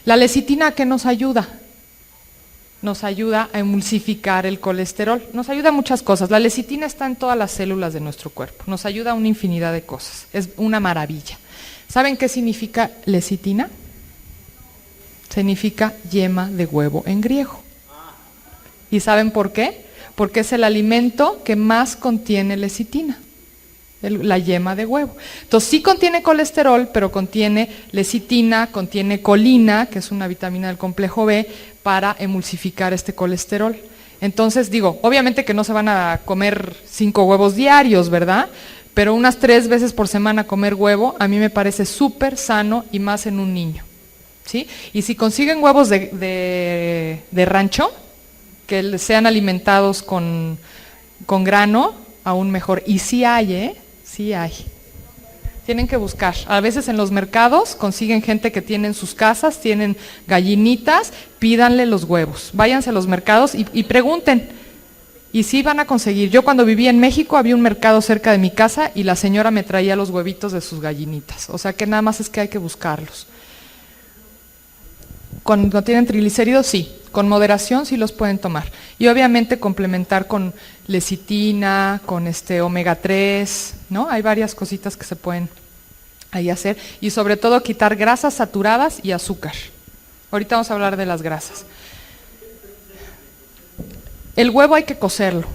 Speaker 2: la lecitina, ¿a qué nos ayuda? Nos ayuda a emulsificar el colesterol, nos ayuda a muchas cosas. La lecitina está en todas las células de nuestro cuerpo, nos ayuda a una infinidad de cosas, es una maravilla. ¿Saben qué significa lecitina? Significa yema de huevo en griego. ¿Y saben por qué? Porque es el alimento que más contiene lecitina. La yema de huevo. Entonces sí contiene colesterol, pero contiene lecitina, contiene colina, que es una vitamina del complejo B, para emulsificar este colesterol. Entonces digo, obviamente que no se van a comer 5 huevos diarios, ¿verdad? Pero unas 3 veces por semana comer huevo, a mí me parece súper sano y más en un niño, ¿sí? Y si consiguen huevos de rancho, que sean alimentados con grano, aún mejor. Y sí hay, sí hay. Tienen que buscar. A veces en los mercados consiguen gente que tiene en sus casas, tienen gallinitas, pídanle los huevos. Váyanse a los mercados y pregunten. Y sí van a conseguir. Yo cuando vivía en México había un mercado cerca de mi casa y la señora me traía los huevitos de sus gallinitas. O sea que nada más es que hay que buscarlos. Cuando tienen triglicéridos, sí. Con moderación sí los pueden tomar. Y obviamente complementar con lecitina, con omega 3, ¿no? Hay varias cositas que se pueden ahí hacer. Y sobre todo quitar grasas saturadas y azúcar. Ahorita vamos a hablar de las grasas. El huevo hay que cocerlo.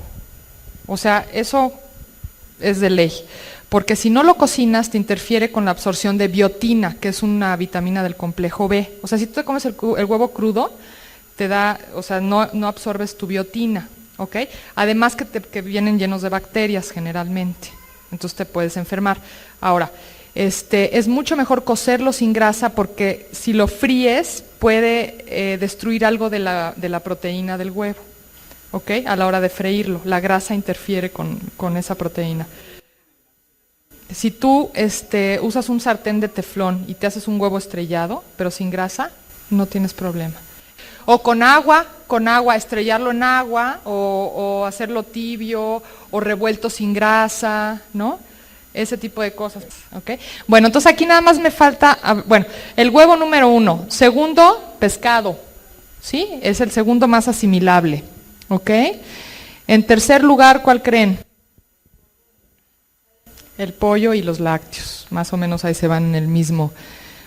Speaker 2: O sea, eso es de ley. Porque si no lo cocinas, te interfiere con la absorción de biotina, que es una vitamina del complejo B. O sea, si tú te comes el huevo crudo, te da, o sea, no absorbes tu biotina, ¿ok? Además que vienen llenos de bacterias generalmente, entonces te puedes enfermar. Ahora, es mucho mejor cocerlo sin grasa porque si lo fríes puede destruir algo de la proteína del huevo, ¿ok? A la hora de freírlo, la grasa interfiere con esa proteína. Si tú usas un sartén de teflón y te haces un huevo estrellado, pero sin grasa, no tienes problema. O con agua, estrellarlo en agua, o hacerlo tibio, o revuelto sin grasa, ¿no? Ese tipo de cosas, ¿ok? Bueno, entonces aquí nada más me falta, bueno, el huevo número 1. Segundo, pescado, ¿sí? Es el segundo más asimilable, ¿ok? En tercer lugar, ¿cuál creen? El pollo y los lácteos, más o menos ahí se van en el mismo.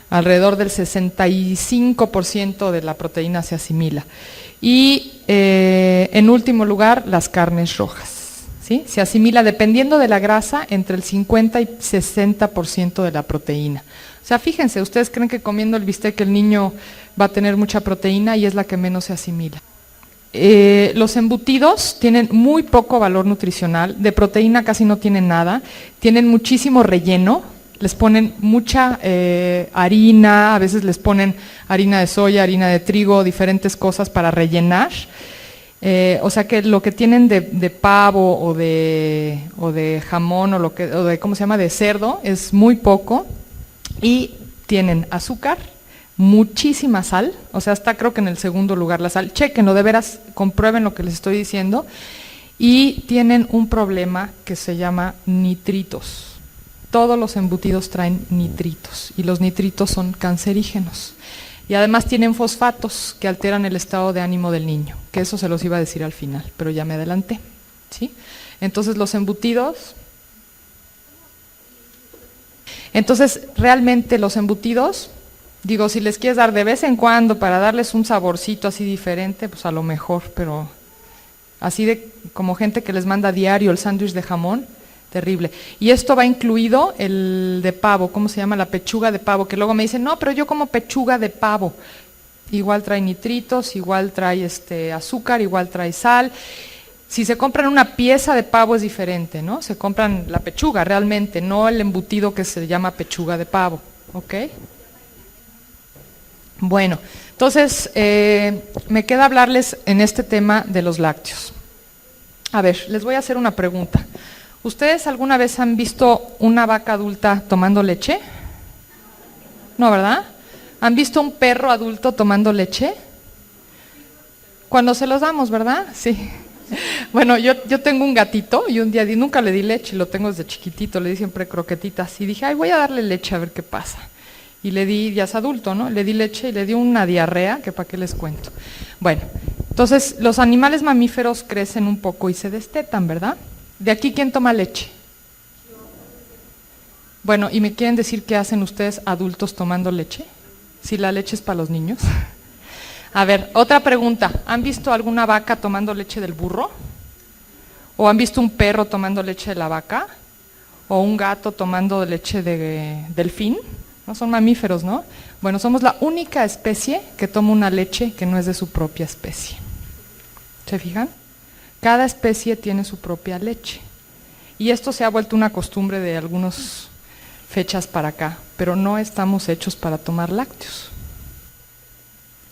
Speaker 2: Alrededor del 65% de la proteína se asimila. Y en último lugar, las carnes rojas, ¿sí? Se asimila, dependiendo de la grasa, entre el 50 y 60% de la proteína. O sea, fíjense, ustedes creen que comiendo el bistec el niño va a tener mucha proteína y es la que menos se asimila. Los embutidos tienen muy poco valor nutricional, de proteína casi no tienen nada, tienen muchísimo relleno. Les ponen mucha harina, a veces les ponen harina de soya, harina de trigo, diferentes cosas para rellenar. O sea que lo que tienen de pavo o de jamón o de ¿cómo se llama? De cerdo es muy poco. Y tienen azúcar, muchísima sal, o sea, está creo que en el segundo lugar la sal. Chéquenlo, de veras, comprueben lo que les estoy diciendo. y tienen un problema que se llama nitritos. Todos los embutidos traen nitritos y los nitritos son cancerígenos. Y además tienen fosfatos que alteran el estado de ánimo del niño, que eso se los iba a decir al final, pero ya me adelanté, ¿sí? Entonces los embutidos... Entonces realmente los embutidos, digo, si les quieres dar de vez en cuando para darles un saborcito así diferente, pues a lo mejor, pero así de como gente que les manda diario el sándwich de jamón, terrible. Y esto va incluido el de pavo, ¿cómo se llama? La pechuga de pavo, que luego me dicen, no, pero yo como pechuga de pavo. Igual trae nitritos, igual trae azúcar, igual trae sal. Si se compran una pieza de pavo es diferente, ¿no? Se compran la pechuga realmente, no el embutido que se llama pechuga de pavo, ¿ok? Bueno, entonces me queda hablarles en este tema de los lácteos. A ver, les voy a hacer una pregunta. ¿Ustedes alguna vez han visto una vaca adulta tomando leche? No, ¿verdad? ¿Han visto un perro adulto tomando leche? Cuando se los damos, ¿verdad? Sí. Bueno, yo tengo un gatito y un día nunca le di leche, lo tengo desde chiquitito, le di siempre croquetitas y dije, ay, voy a darle leche a ver qué pasa. Y le di, ya es adulto, ¿no? Le di leche y le di una diarrea, que para qué les cuento. Bueno, entonces los animales mamíferos crecen un poco y se destetan, ¿verdad? ¿De aquí quién toma leche? Bueno, ¿y me quieren decir qué hacen ustedes adultos tomando leche? Si la leche es para los niños. A ver, otra pregunta. ¿Han visto alguna vaca tomando leche del burro? ¿O han visto un perro tomando leche de la vaca? ¿O un gato tomando leche de delfín? No son mamíferos, ¿no? Bueno, somos la única especie que toma una leche que no es de su propia especie. ¿Se fijan? Cada especie tiene su propia leche. Y esto se ha vuelto una costumbre de algunas fechas para acá, pero no estamos hechos para tomar lácteos.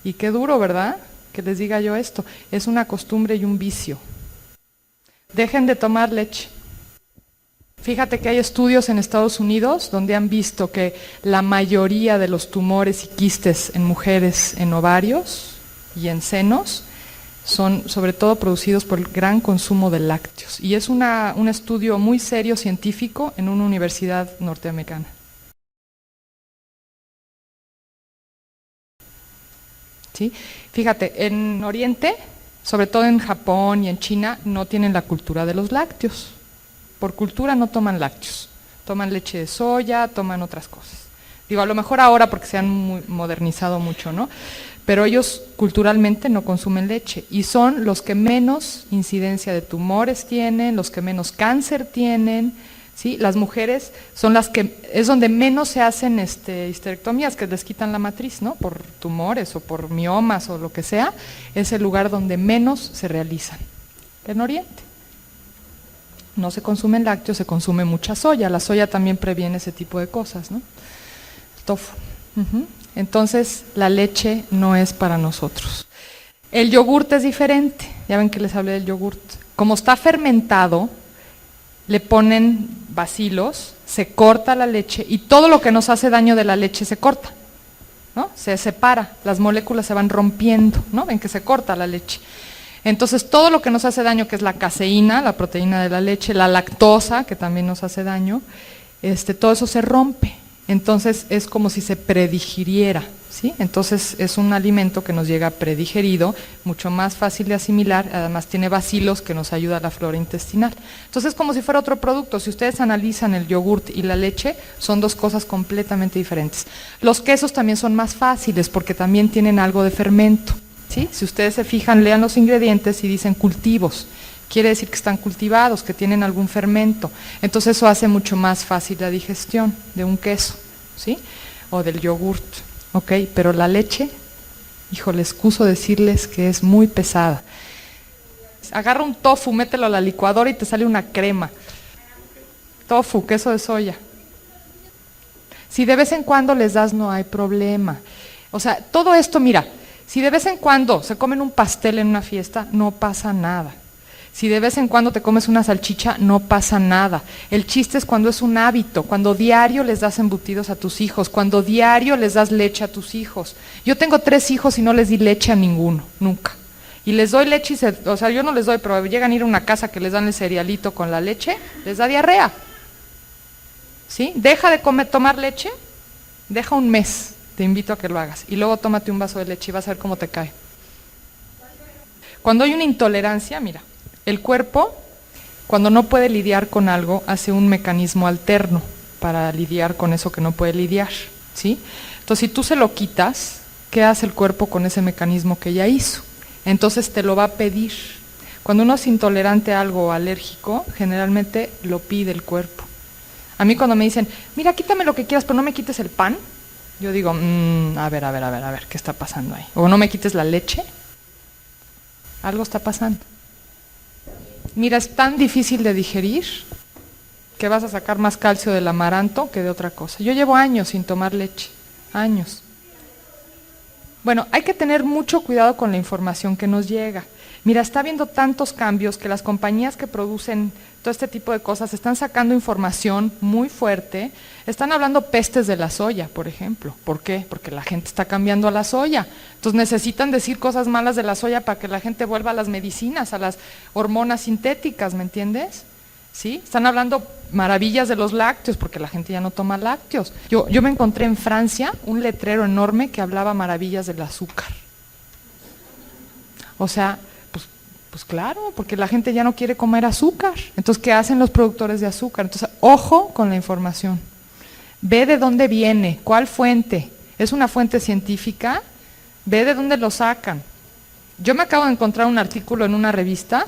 Speaker 2: Y qué duro, ¿verdad? Que les diga yo esto. Es una costumbre y un vicio. Dejen de tomar leche. Fíjate que hay estudios en Estados Unidos donde han visto que la mayoría de los tumores y quistes en mujeres en ovarios y en senos son sobre todo producidos por el gran consumo de lácteos. Y es un estudio muy serio científico en una universidad norteamericana. ¿Sí? Fíjate, en Oriente, sobre todo en Japón y en China, no tienen la cultura de los lácteos. Por cultura no toman lácteos. Toman leche de soya, toman otras cosas. Digo, a lo mejor ahora porque se han modernizado mucho, ¿no? Pero ellos culturalmente no consumen leche y son los que menos incidencia de tumores tienen, los que menos cáncer tienen, ¿sí? Las mujeres son las que, es donde menos se hacen histerectomías, que les quitan la matriz, ¿no? Por tumores o por miomas o lo que sea, es el lugar donde menos se realizan, en Oriente. No se consumen lácteos, se consume mucha soya, la soya también previene ese tipo de cosas, ¿no? Tofu. Entonces, la leche no es para nosotros. El yogurt es diferente, ya ven que les hablé del yogurt. Como está fermentado, le ponen bacilos, se corta la leche y todo lo que nos hace daño de la leche se corta, ¿no? Se separa, las moléculas se van rompiendo, ¿no? Ven que se corta la leche. Entonces, todo lo que nos hace daño, que es la caseína, la proteína de la leche, la lactosa, que también nos hace daño, todo eso se rompe. Entonces es como si se predigiriera, ¿sí? Entonces es un alimento que nos llega predigerido, mucho más fácil de asimilar, además tiene bacilos que nos ayuda a la flora intestinal. Entonces es como si fuera otro producto. Si ustedes analizan el yogurt y la leche, son dos cosas completamente diferentes. Los quesos también son más fáciles porque también tienen algo de fermento, ¿sí? Si ustedes se fijan, lean los ingredientes y dicen cultivos. Quiere decir que están cultivados, que tienen algún fermento. Entonces eso hace mucho más fácil la digestión de un queso, ¿sí? O del yogurt, ¿ok? Pero la leche, híjole, excuso decirles que es muy pesada. Agarra un tofu, mételo a la licuadora y te sale una crema. Tofu, queso de soya. Si de vez en cuando les das, no hay problema. O sea, todo esto, mira, si de vez en cuando se comen un pastel en una fiesta, no pasa nada. Si de vez en cuando te comes una salchicha, no pasa nada. El chiste es cuando es un hábito, cuando diario les das embutidos a tus hijos, cuando diario les das leche a tus hijos. Yo tengo 3 hijos y no les di leche a ninguno, nunca. y les doy leche, o sea, yo no les doy, pero llegan a ir a una casa que les dan el cerealito con la leche, les da diarrea. ¿Sí? Deja de tomar leche, deja un mes, te invito a que lo hagas, y luego tómate un vaso de leche y vas a ver cómo te cae. Cuando hay una intolerancia, mira, el cuerpo, cuando no puede lidiar con algo, hace un mecanismo alterno para lidiar con eso que no puede lidiar, ¿sí? Entonces, si tú se lo quitas, ¿qué hace el cuerpo con ese mecanismo que ya hizo? Entonces te lo va a pedir. Cuando uno es intolerante a algo alérgico, generalmente lo pide el cuerpo. A mí cuando me dicen, mira, quítame lo que quieras, pero no me quites el pan, yo digo, a ver, ¿qué está pasando ahí? O no me quites la leche, algo está pasando. Mira, es tan difícil de digerir que vas a sacar más calcio del amaranto que de otra cosa. Yo llevo años sin tomar leche, años. Bueno, hay que tener mucho cuidado con la información que nos llega. Mira, está habiendo tantos cambios que las compañías que producen todo este tipo de cosas están sacando información muy fuerte. Están hablando pestes de la soya, por ejemplo. ¿Por qué? Porque la gente está cambiando a la soya. Entonces necesitan decir cosas malas de la soya para que la gente vuelva a las medicinas, a las hormonas sintéticas, ¿me entiendes? ¿Sí? Están hablando maravillas de los lácteos, porque la gente ya no toma lácteos. Yo me encontré en Francia un letrero enorme que hablaba maravillas del azúcar. O sea, pues claro, porque la gente ya no quiere comer azúcar. Entonces, ¿qué hacen los productores de azúcar? Entonces, ojo con la información. Ve de dónde viene, cuál fuente. ¿Es una fuente científica? Ve de dónde lo sacan. Yo me acabo de encontrar un artículo en una revista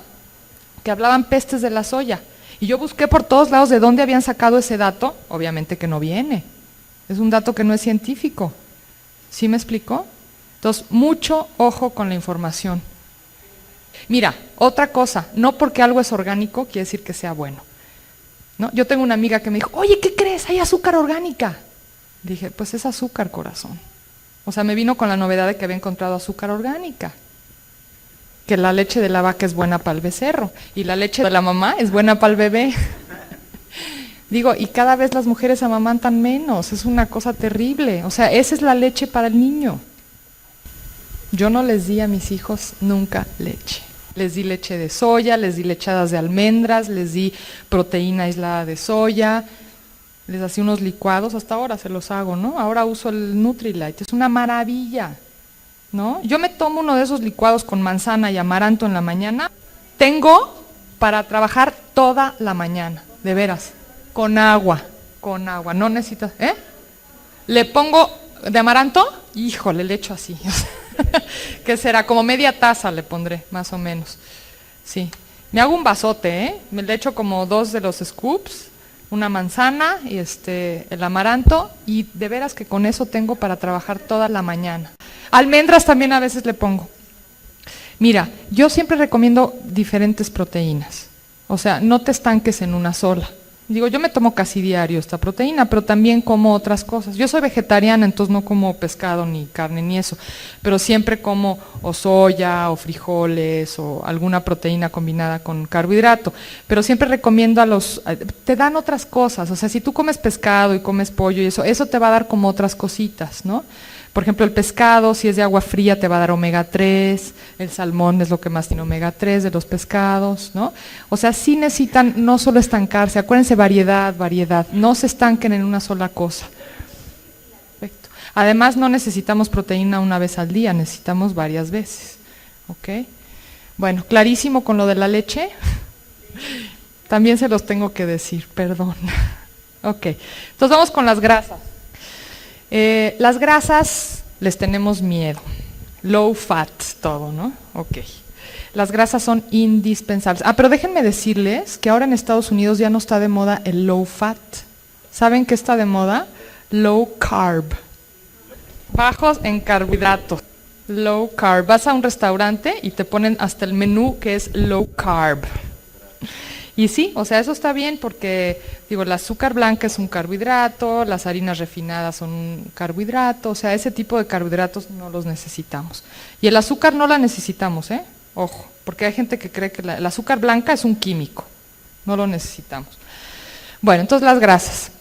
Speaker 2: que hablaban pestes de la soya. Y yo busqué por todos lados de dónde habían sacado ese dato. Obviamente que no viene. Es un dato que no es científico. ¿Sí me explicó? Entonces, mucho ojo con la información. Mira, otra cosa, no porque algo es orgánico quiere decir que sea bueno, ¿no? Yo tengo una amiga que me dijo, oye, ¿qué crees? Hay azúcar orgánica. Dije, pues es azúcar, corazón. O sea, me vino con la novedad de que había encontrado azúcar orgánica. Que la leche de la vaca es buena para el becerro y la leche de la mamá es buena para el bebé. Digo, y cada vez las mujeres amamantan menos, es una cosa terrible. O sea, esa es la leche para el niño. Yo no les di a mis hijos nunca leche. Les di leche de soya, les di lechadas de almendras, les di proteína aislada de soya, les hacía unos licuados, hasta ahora se los hago, ¿no? Ahora uso el Nutrilite, es una maravilla, ¿no? Yo me tomo uno de esos licuados con manzana y amaranto en la mañana, tengo para trabajar toda la mañana, de veras, con agua, no necesitas, ¿eh? Le pongo de amaranto, híjole, le echo así, ¿qué será? Como media taza le pondré, más o menos. Sí. Me hago un vasote, ¿eh? Me le echo como 2 de los scoops, una manzana y el amaranto, y de veras que con eso tengo para trabajar toda la mañana. Almendras también a veces le pongo. Mira, yo siempre recomiendo diferentes proteínas. O sea, no te estanques en una sola. Digo, yo me tomo casi diario esta proteína, pero también como otras cosas. Yo soy vegetariana, entonces no como pescado ni carne ni eso, pero siempre como o soya o frijoles o alguna proteína combinada con carbohidrato. Pero siempre recomiendo te dan otras cosas, o sea, si tú comes pescado y comes pollo y eso te va a dar como otras cositas, ¿no? Por ejemplo, el pescado, si es de agua fría, te va a dar omega 3, el salmón es lo que más tiene omega 3 de los pescados, ¿no? O sea, sí necesitan no solo estancarse, acuérdense, variedad, no se estanquen en una sola cosa. Perfecto. Además, no necesitamos proteína una vez al día, necesitamos varias veces, ¿ok? Bueno, clarísimo con lo de la leche. También se los tengo que decir, perdón. Ok, entonces vamos con las grasas. Las grasas les tenemos miedo, low fat, todo, ¿no? Ok. Las grasas son indispensables. Pero déjenme decirles que ahora en Estados Unidos ya no está de moda el low fat. ¿Saben qué está de moda? Low carb. Bajos en carbohidratos. Low carb. Vas a un restaurante y te ponen hasta el menú que es low carb. Y sí, o sea, eso está bien porque, digo, el azúcar blanca es un carbohidrato, las harinas refinadas son un carbohidrato, o sea, ese tipo de carbohidratos no los necesitamos. Y el azúcar no la necesitamos, ¿eh? Ojo, porque hay gente que cree que el azúcar blanca es un químico, no lo necesitamos. Bueno, entonces las grasas.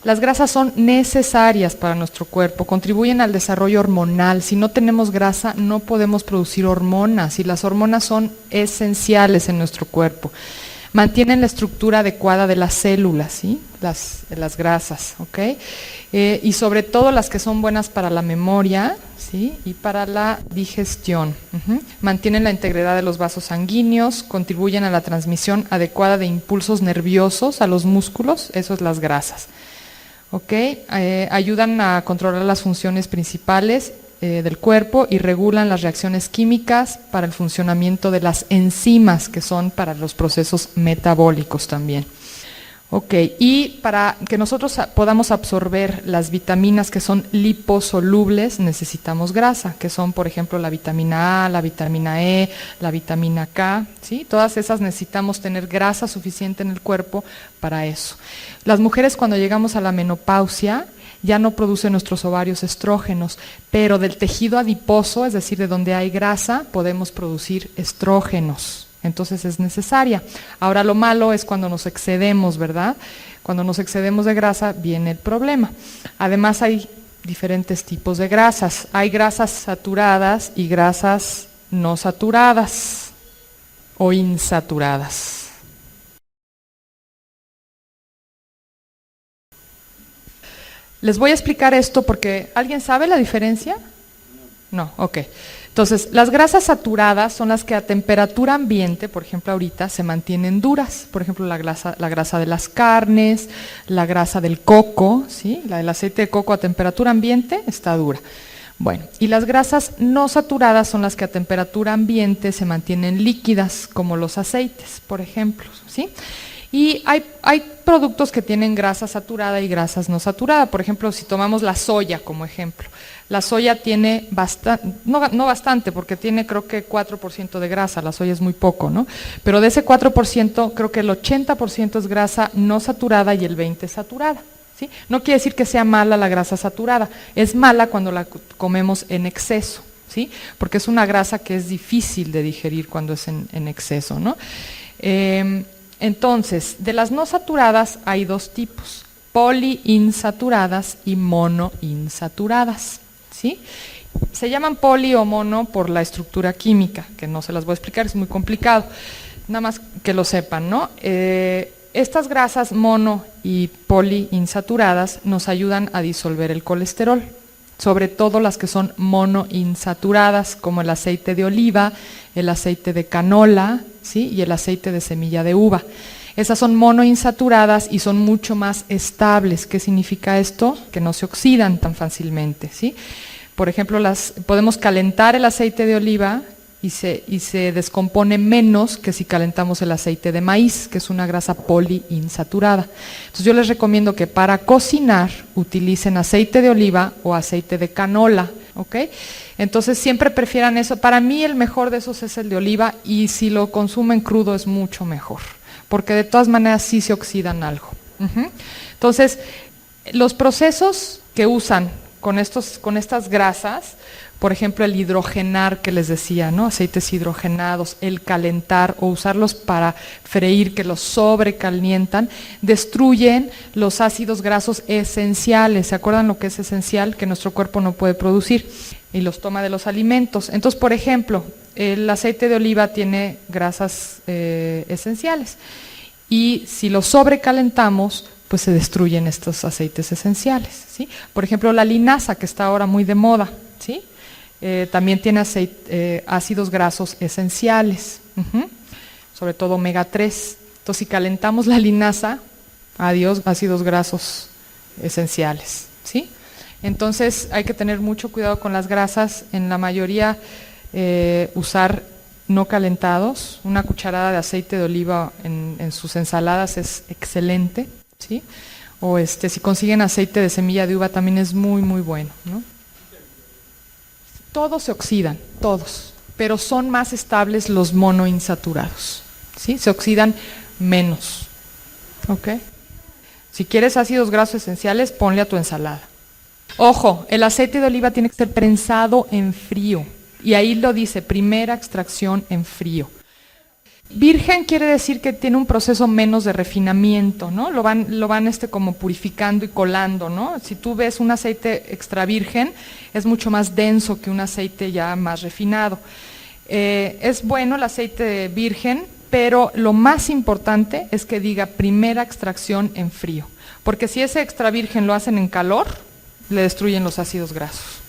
Speaker 2: Las grasas son necesarias para nuestro cuerpo, contribuyen al desarrollo hormonal. Si no tenemos grasa, no podemos producir hormonas, y las hormonas son esenciales en nuestro cuerpo. Mantienen la estructura adecuada de las células, ¿sí? Las grasas, ¿ok? Y sobre todo las que son buenas para la memoria, ¿sí? Y para la digestión. Mantienen la integridad de los vasos sanguíneos, contribuyen a la transmisión adecuada de impulsos nerviosos a los músculos, eso es las grasas. ¿Ok? Ayudan a controlar las funciones principales del cuerpo y regulan las reacciones químicas para el funcionamiento de las enzimas, que son para los procesos metabólicos también. Ok, y para que nosotros podamos absorber las vitaminas que son liposolubles, necesitamos grasa, que son, por ejemplo, la vitamina A, la vitamina E, la vitamina K, ¿sí? Todas esas necesitamos tener grasa suficiente en el cuerpo para eso. Las mujeres, cuando llegamos a la menopausia, ya no producen nuestros ovarios estrógenos, pero del tejido adiposo, es decir, de donde hay grasa, podemos producir estrógenos. Entonces es necesaria. Ahora lo malo es cuando nos excedemos, ¿verdad? Cuando nos excedemos de grasa viene el problema. Además hay diferentes tipos de grasas. Hay grasas saturadas y grasas no saturadas o insaturadas. Les voy a explicar esto porque ¿alguien sabe la diferencia? No, ok. Entonces, las grasas saturadas son las que a temperatura ambiente, por ejemplo ahorita, se mantienen duras. Por ejemplo, la grasa de las carnes, la grasa del coco, ¿sí? La del aceite de coco a temperatura ambiente está dura. Bueno, y las grasas no saturadas son las que a temperatura ambiente se mantienen líquidas, como los aceites, por ejemplo, ¿sí? Y hay productos que tienen grasa saturada y grasas no saturadas. Por ejemplo, si tomamos la soya como ejemplo. La soya tiene no bastante, porque tiene creo que 4% de grasa, la soya es muy poco, ¿no? Pero de ese 4%, creo que el 80% es grasa no saturada y el 20% es saturada, ¿sí? No quiere decir que sea mala la grasa saturada, es mala cuando la comemos en exceso, ¿sí? Porque es una grasa que es difícil de digerir cuando es en exceso, ¿no? Entonces, de las no saturadas hay dos tipos, poliinsaturadas y monoinsaturadas, ¿sí? Se llaman poli o mono por la estructura química, que no se las voy a explicar, es muy complicado, nada más que lo sepan, ¿no? Estas grasas mono y poliinsaturadas nos ayudan a disolver el colesterol, sobre todo las que son monoinsaturadas, como el aceite de oliva, el aceite de canola, ¿sí? Y el aceite de semilla de uva. Esas son monoinsaturadas y son mucho más estables. ¿Qué significa esto? Que no se oxidan tan fácilmente, ¿sí? Por ejemplo, podemos calentar el aceite de oliva y se descompone menos que si calentamos el aceite de maíz, que es una grasa poliinsaturada. Entonces yo les recomiendo que para cocinar utilicen aceite de oliva o aceite de canola, ¿ok? Entonces siempre prefieran eso. Para mí el mejor de esos es el de oliva, y si lo consumen crudo es mucho mejor, porque de todas maneras sí se oxidan algo. Entonces, los procesos que usan con estas grasas, por ejemplo, el hidrogenar que les decía, ¿no? Aceites hidrogenados, el calentar o usarlos para freír, que los sobrecalientan, destruyen los ácidos grasos esenciales. ¿Se acuerdan lo que es esencial? Que nuestro cuerpo no puede producir, y los toma de los alimentos. Entonces, por ejemplo, el aceite de oliva tiene grasas esenciales, y si los sobrecalentamos, pues se destruyen estos aceites esenciales, ¿sí? Por ejemplo, la linaza, que está ahora muy de moda, ¿sí? También tiene ácidos grasos esenciales, sobre todo omega 3. Entonces, si calentamos la linaza, adiós ácidos grasos esenciales, ¿sí? Entonces, hay que tener mucho cuidado con las grasas. En la mayoría, usar no calentados. Una cucharada de aceite de oliva en sus ensaladas es excelente, ¿sí? O si consiguen aceite de semilla de uva también es muy, muy bueno, ¿no? Todos se oxidan, todos, pero son más estables los monoinsaturados, ¿sí? Se oxidan menos, ¿ok? Si quieres ácidos grasos esenciales, ponle a tu ensalada. Ojo, el aceite de oliva tiene que ser prensado en frío, y ahí lo dice, primera extracción en frío. Virgen quiere decir que tiene un proceso menos de refinamiento, ¿no? Lo van como purificando y colando, ¿no? Si tú ves un aceite extra virgen, es mucho más denso que un aceite ya más refinado. Es bueno el aceite virgen, pero lo más importante es que diga primera extracción en frío, porque si ese extra virgen lo hacen en calor, le destruyen los ácidos grasos.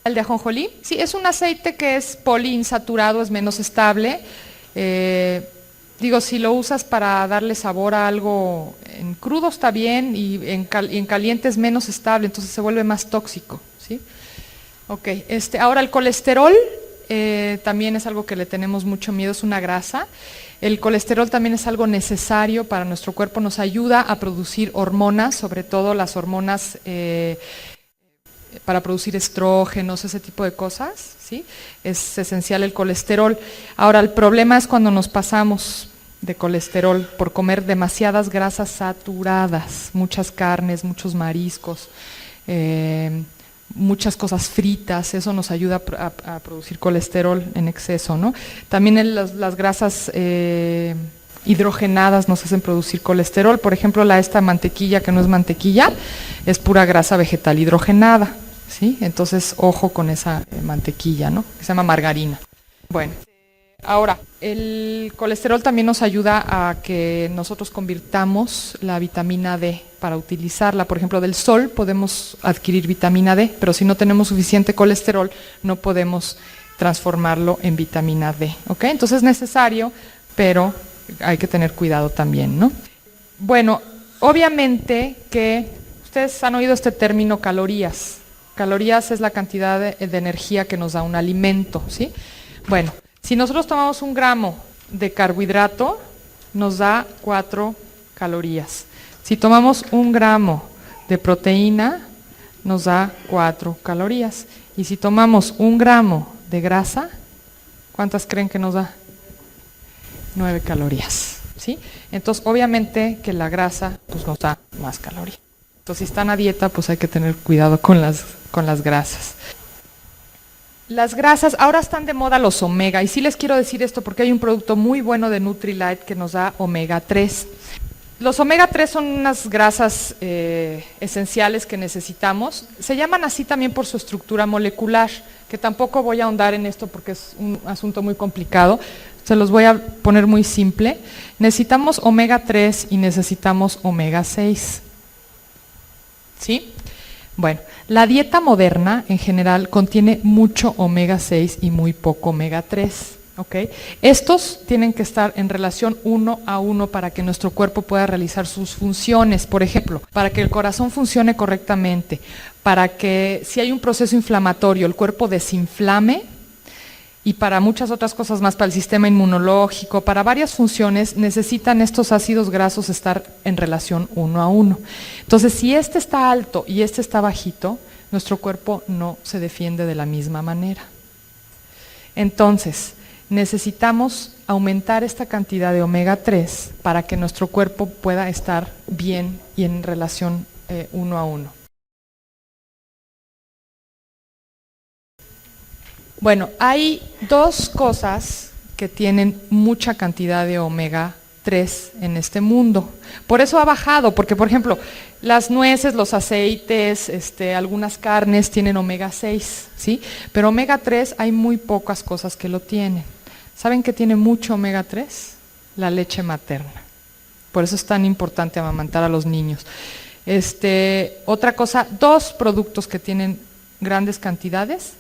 Speaker 2: El de ajonjolí, sí, es un aceite que es poliinsaturado, es menos estable. Si lo usas para darle sabor a algo en crudo está bien y en caliente es menos estable, entonces se vuelve más tóxico, ¿sí? Ok, ahora el colesterol también es algo que le tenemos mucho miedo, es una grasa. El colesterol también es algo necesario para nuestro cuerpo, nos ayuda a producir hormonas, sobre todo las hormonas para producir estrógenos, ese tipo de cosas, ¿sí? Es esencial el colesterol. Ahora, el problema es cuando nos pasamos de colesterol por comer demasiadas grasas saturadas, muchas carnes, muchos mariscos, muchas cosas fritas, eso nos ayuda a producir colesterol en exceso, ¿no? También las grasas hidrogenadas nos hacen producir colesterol. Por ejemplo, esta mantequilla, que no es mantequilla, es pura grasa vegetal hidrogenada, ¿sí? Entonces, ojo con esa mantequilla, ¿no? Que se llama margarina. Bueno, ahora, el colesterol también nos ayuda a que nosotros convirtamos la vitamina D para utilizarla. Por ejemplo, del sol podemos adquirir vitamina D, pero si no tenemos suficiente colesterol, no podemos transformarlo en vitamina D, ¿ok? Entonces es necesario, pero hay que tener cuidado también, ¿no? Bueno, obviamente que ustedes han oído este término calorías. Calorías es la cantidad de energía que nos da un alimento, ¿sí? Bueno, si nosotros tomamos 1 gramo de carbohidrato, nos da 4 calorías. Si tomamos 1 gramo de proteína, nos da 4 calorías. Y si tomamos 1 gramo de grasa, ¿cuántas creen que nos da? 9 calorías, ¿sí? Entonces, obviamente que la grasa pues, nos da más calorías. Entonces, si están a dieta, pues hay que tener cuidado con las grasas. Las grasas, ahora están de moda los omega, y sí les quiero decir esto porque hay un producto muy bueno de Nutrilite que nos da omega 3. Los omega 3 son unas grasas esenciales que necesitamos. Se llaman así también por su estructura molecular, que tampoco voy a ahondar en esto porque es un asunto muy complicado. Se los voy a poner muy simple. Necesitamos omega 3 y necesitamos omega 6. ¿Sí? Bueno, la dieta moderna en general contiene mucho omega 6 y muy poco omega 3. ¿Okay? Estos tienen que estar en relación 1 a 1 para que nuestro cuerpo pueda realizar sus funciones. Por ejemplo, para que el corazón funcione correctamente, para que si hay un proceso inflamatorio el cuerpo desinflame, y para muchas otras cosas más, para el sistema inmunológico, para varias funciones, necesitan estos ácidos grasos estar en relación 1 a 1. Entonces, si este está alto y este está bajito, nuestro cuerpo no se defiende de la misma manera. Entonces, necesitamos aumentar esta cantidad de omega 3 para que nuestro cuerpo pueda estar bien y en relación 1 a 1. Bueno, hay 2 cosas que tienen mucha cantidad de omega 3 en este mundo. Por eso ha bajado, porque por ejemplo, las nueces, los aceites, algunas carnes tienen omega 6, ¿sí? Pero omega 3 hay muy pocas cosas que lo tienen. ¿Saben qué tiene mucho omega 3? La leche materna. Por eso es tan importante amamantar a los niños. Otra cosa, 2 productos que tienen grandes cantidades: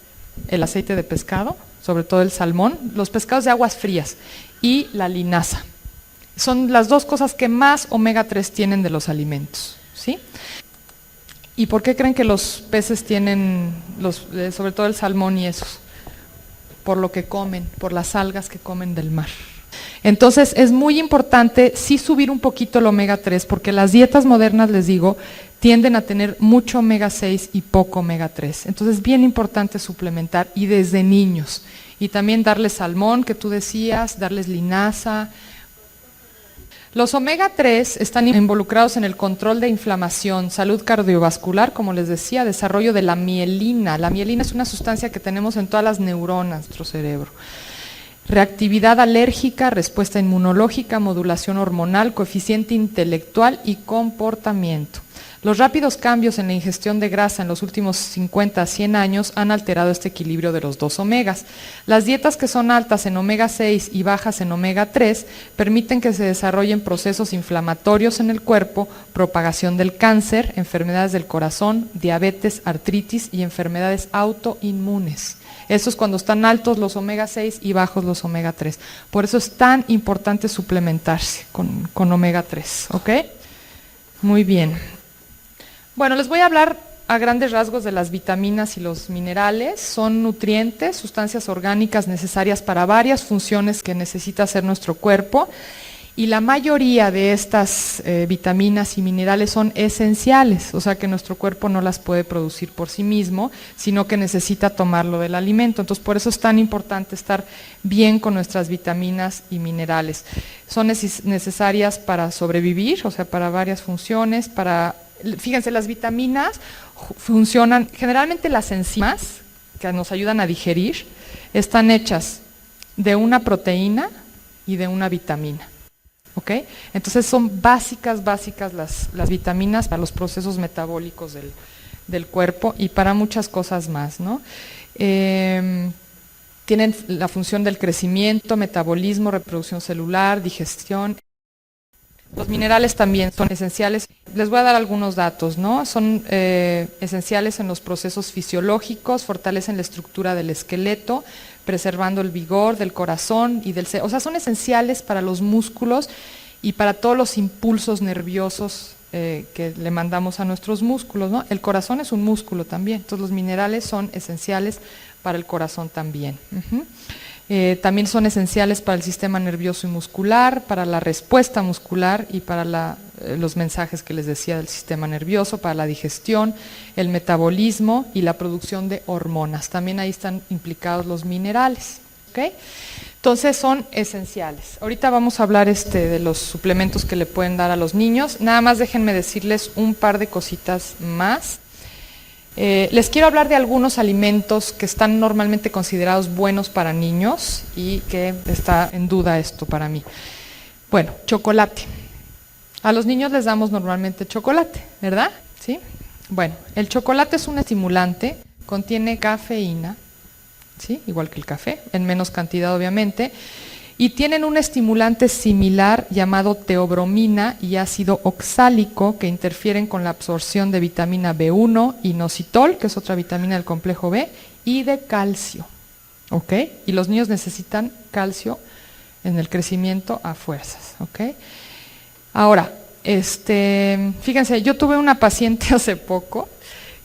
Speaker 2: el aceite de pescado, sobre todo el salmón, los pescados de aguas frías y la linaza. Son las 2 cosas que más omega 3 tienen de los alimentos, ¿sí? ¿Y por qué creen que los peces tienen, sobre todo el salmón y esos? Por lo que comen, por las algas que comen del mar. Entonces es muy importante sí subir un poquito el omega 3, porque las dietas modernas, les digo, tienden a tener mucho omega 6 y poco omega 3. Entonces es bien importante suplementar, y desde niños. Y también darles salmón, que tú decías, darles linaza. Los omega 3 están involucrados en el control de inflamación, salud cardiovascular, como les decía, desarrollo de la mielina. La mielina es una sustancia que tenemos en todas las neuronas de nuestro cerebro. reactividad alérgica, respuesta inmunológica, modulación hormonal, coeficiente intelectual y comportamiento. Los rápidos cambios en la ingestión de grasa en los últimos 50 a 100 años han alterado este equilibrio de los dos omegas. Las dietas que son altas en omega 6 y bajas en omega 3 permiten que se desarrollen procesos inflamatorios en el cuerpo, propagación del cáncer, enfermedades del corazón, diabetes, artritis y enfermedades autoinmunes. Eso es cuando están altos los omega 6 y bajos los omega 3. Por eso es tan importante suplementarse con omega 3, ¿ok? Muy bien. Bueno, les voy a hablar a grandes rasgos de las vitaminas y los minerales. Son nutrientes, sustancias orgánicas necesarias para varias funciones que necesita hacer nuestro cuerpo. Y la mayoría de estas vitaminas y minerales son esenciales, o sea que nuestro cuerpo no las puede producir por sí mismo, sino que necesita tomarlo del alimento. Entonces, por eso es tan importante estar bien con nuestras vitaminas y minerales. Son necesarias para sobrevivir, o sea, para varias funciones, fíjense, las vitaminas funcionan, generalmente las enzimas que nos ayudan a digerir, están hechas de una proteína y de una vitamina. ¿Ok? Entonces son básicas las vitaminas para los procesos metabólicos del cuerpo y para muchas cosas más, ¿no? Tienen la función del crecimiento, metabolismo, reproducción celular, digestión. Los minerales también son esenciales. Les voy a dar algunos datos, ¿no? Son esenciales en los procesos fisiológicos, fortalecen la estructura del esqueleto, preservando el vigor del corazón y del cerebro. O sea, son esenciales para los músculos y para todos los impulsos nerviosos que le mandamos a nuestros músculos, ¿no? El corazón es un músculo también, entonces los minerales son esenciales para el corazón también. También son esenciales para el sistema nervioso y muscular, para la respuesta muscular y para los mensajes que les decía del sistema nervioso, para la digestión, el metabolismo y la producción de hormonas. También ahí están implicados los minerales, ¿ok? Entonces son esenciales. Ahorita vamos a hablar de los suplementos que le pueden dar a los niños. Nada más déjenme decirles un par de cositas más. Les quiero hablar de algunos alimentos que están normalmente considerados buenos para niños y que está en duda esto para mí. Bueno, chocolate. A los niños les damos normalmente chocolate, ¿verdad? ¿Sí? Bueno, el chocolate es un estimulante, contiene cafeína, ¿sí? Igual que el café, en menos cantidad obviamente, y tienen un estimulante similar llamado teobromina y ácido oxálico que interfieren con la absorción de vitamina B1, inositol, que es otra vitamina del complejo B, y de calcio, ¿ok? Y los niños necesitan calcio en el crecimiento a fuerzas, ¿ok? Ahora, fíjense, yo tuve una paciente hace poco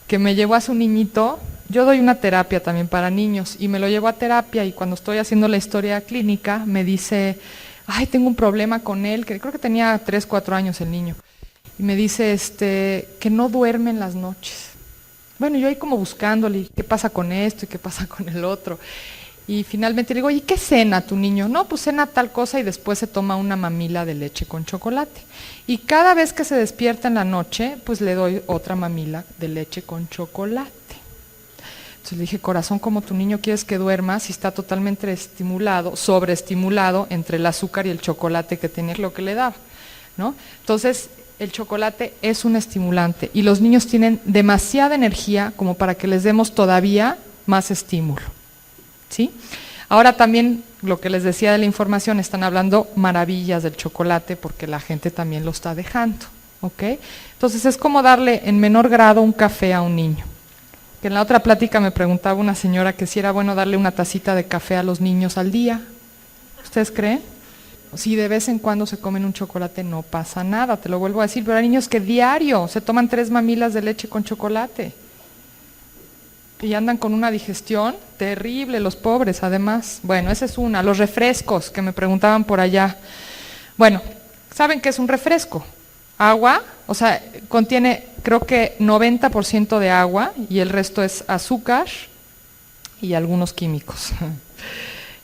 Speaker 2: que me llevó a su niñito. Yo doy una terapia también para niños y me lo llevo a terapia y cuando estoy haciendo la historia clínica me dice, ay, tengo un problema con él, que creo que tenía 3, 4 años el niño, y me dice que no duerme en las noches. Bueno, yo ahí como buscándole, ¿qué pasa con esto y qué pasa con el otro? Y finalmente le digo, ¿y qué cena tu niño? No, pues cena tal cosa y después se toma una mamila de leche con chocolate. Y cada vez que se despierta en la noche, pues le doy otra mamila de leche con chocolate. Entonces le dije, corazón, ¿cómo tu niño quieres que duerma si está totalmente estimulado, sobreestimulado entre el azúcar y el chocolate que tenía lo que le daba, ¿no? Entonces, el chocolate es un estimulante y los niños tienen demasiada energía como para que les demos todavía más estímulo, ¿sí? Ahora también, lo que les decía de la información, están hablando maravillas del chocolate porque la gente también lo está dejando, ¿ok? Entonces es como darle en menor grado un café a un niño. Que en la otra plática me preguntaba una señora que si era bueno darle una tacita de café a los niños al día. ¿Ustedes creen? Si de vez en cuando se comen un chocolate no pasa nada, te lo vuelvo a decir, pero hay niños que diario se toman 3 mamilas de leche con chocolate y andan con una digestión terrible, los pobres además. Bueno, esa es una. Los refrescos que me preguntaban por allá. Bueno, ¿saben qué es un refresco? Agua, o sea, contiene creo que 90% de agua y el resto es azúcar y algunos químicos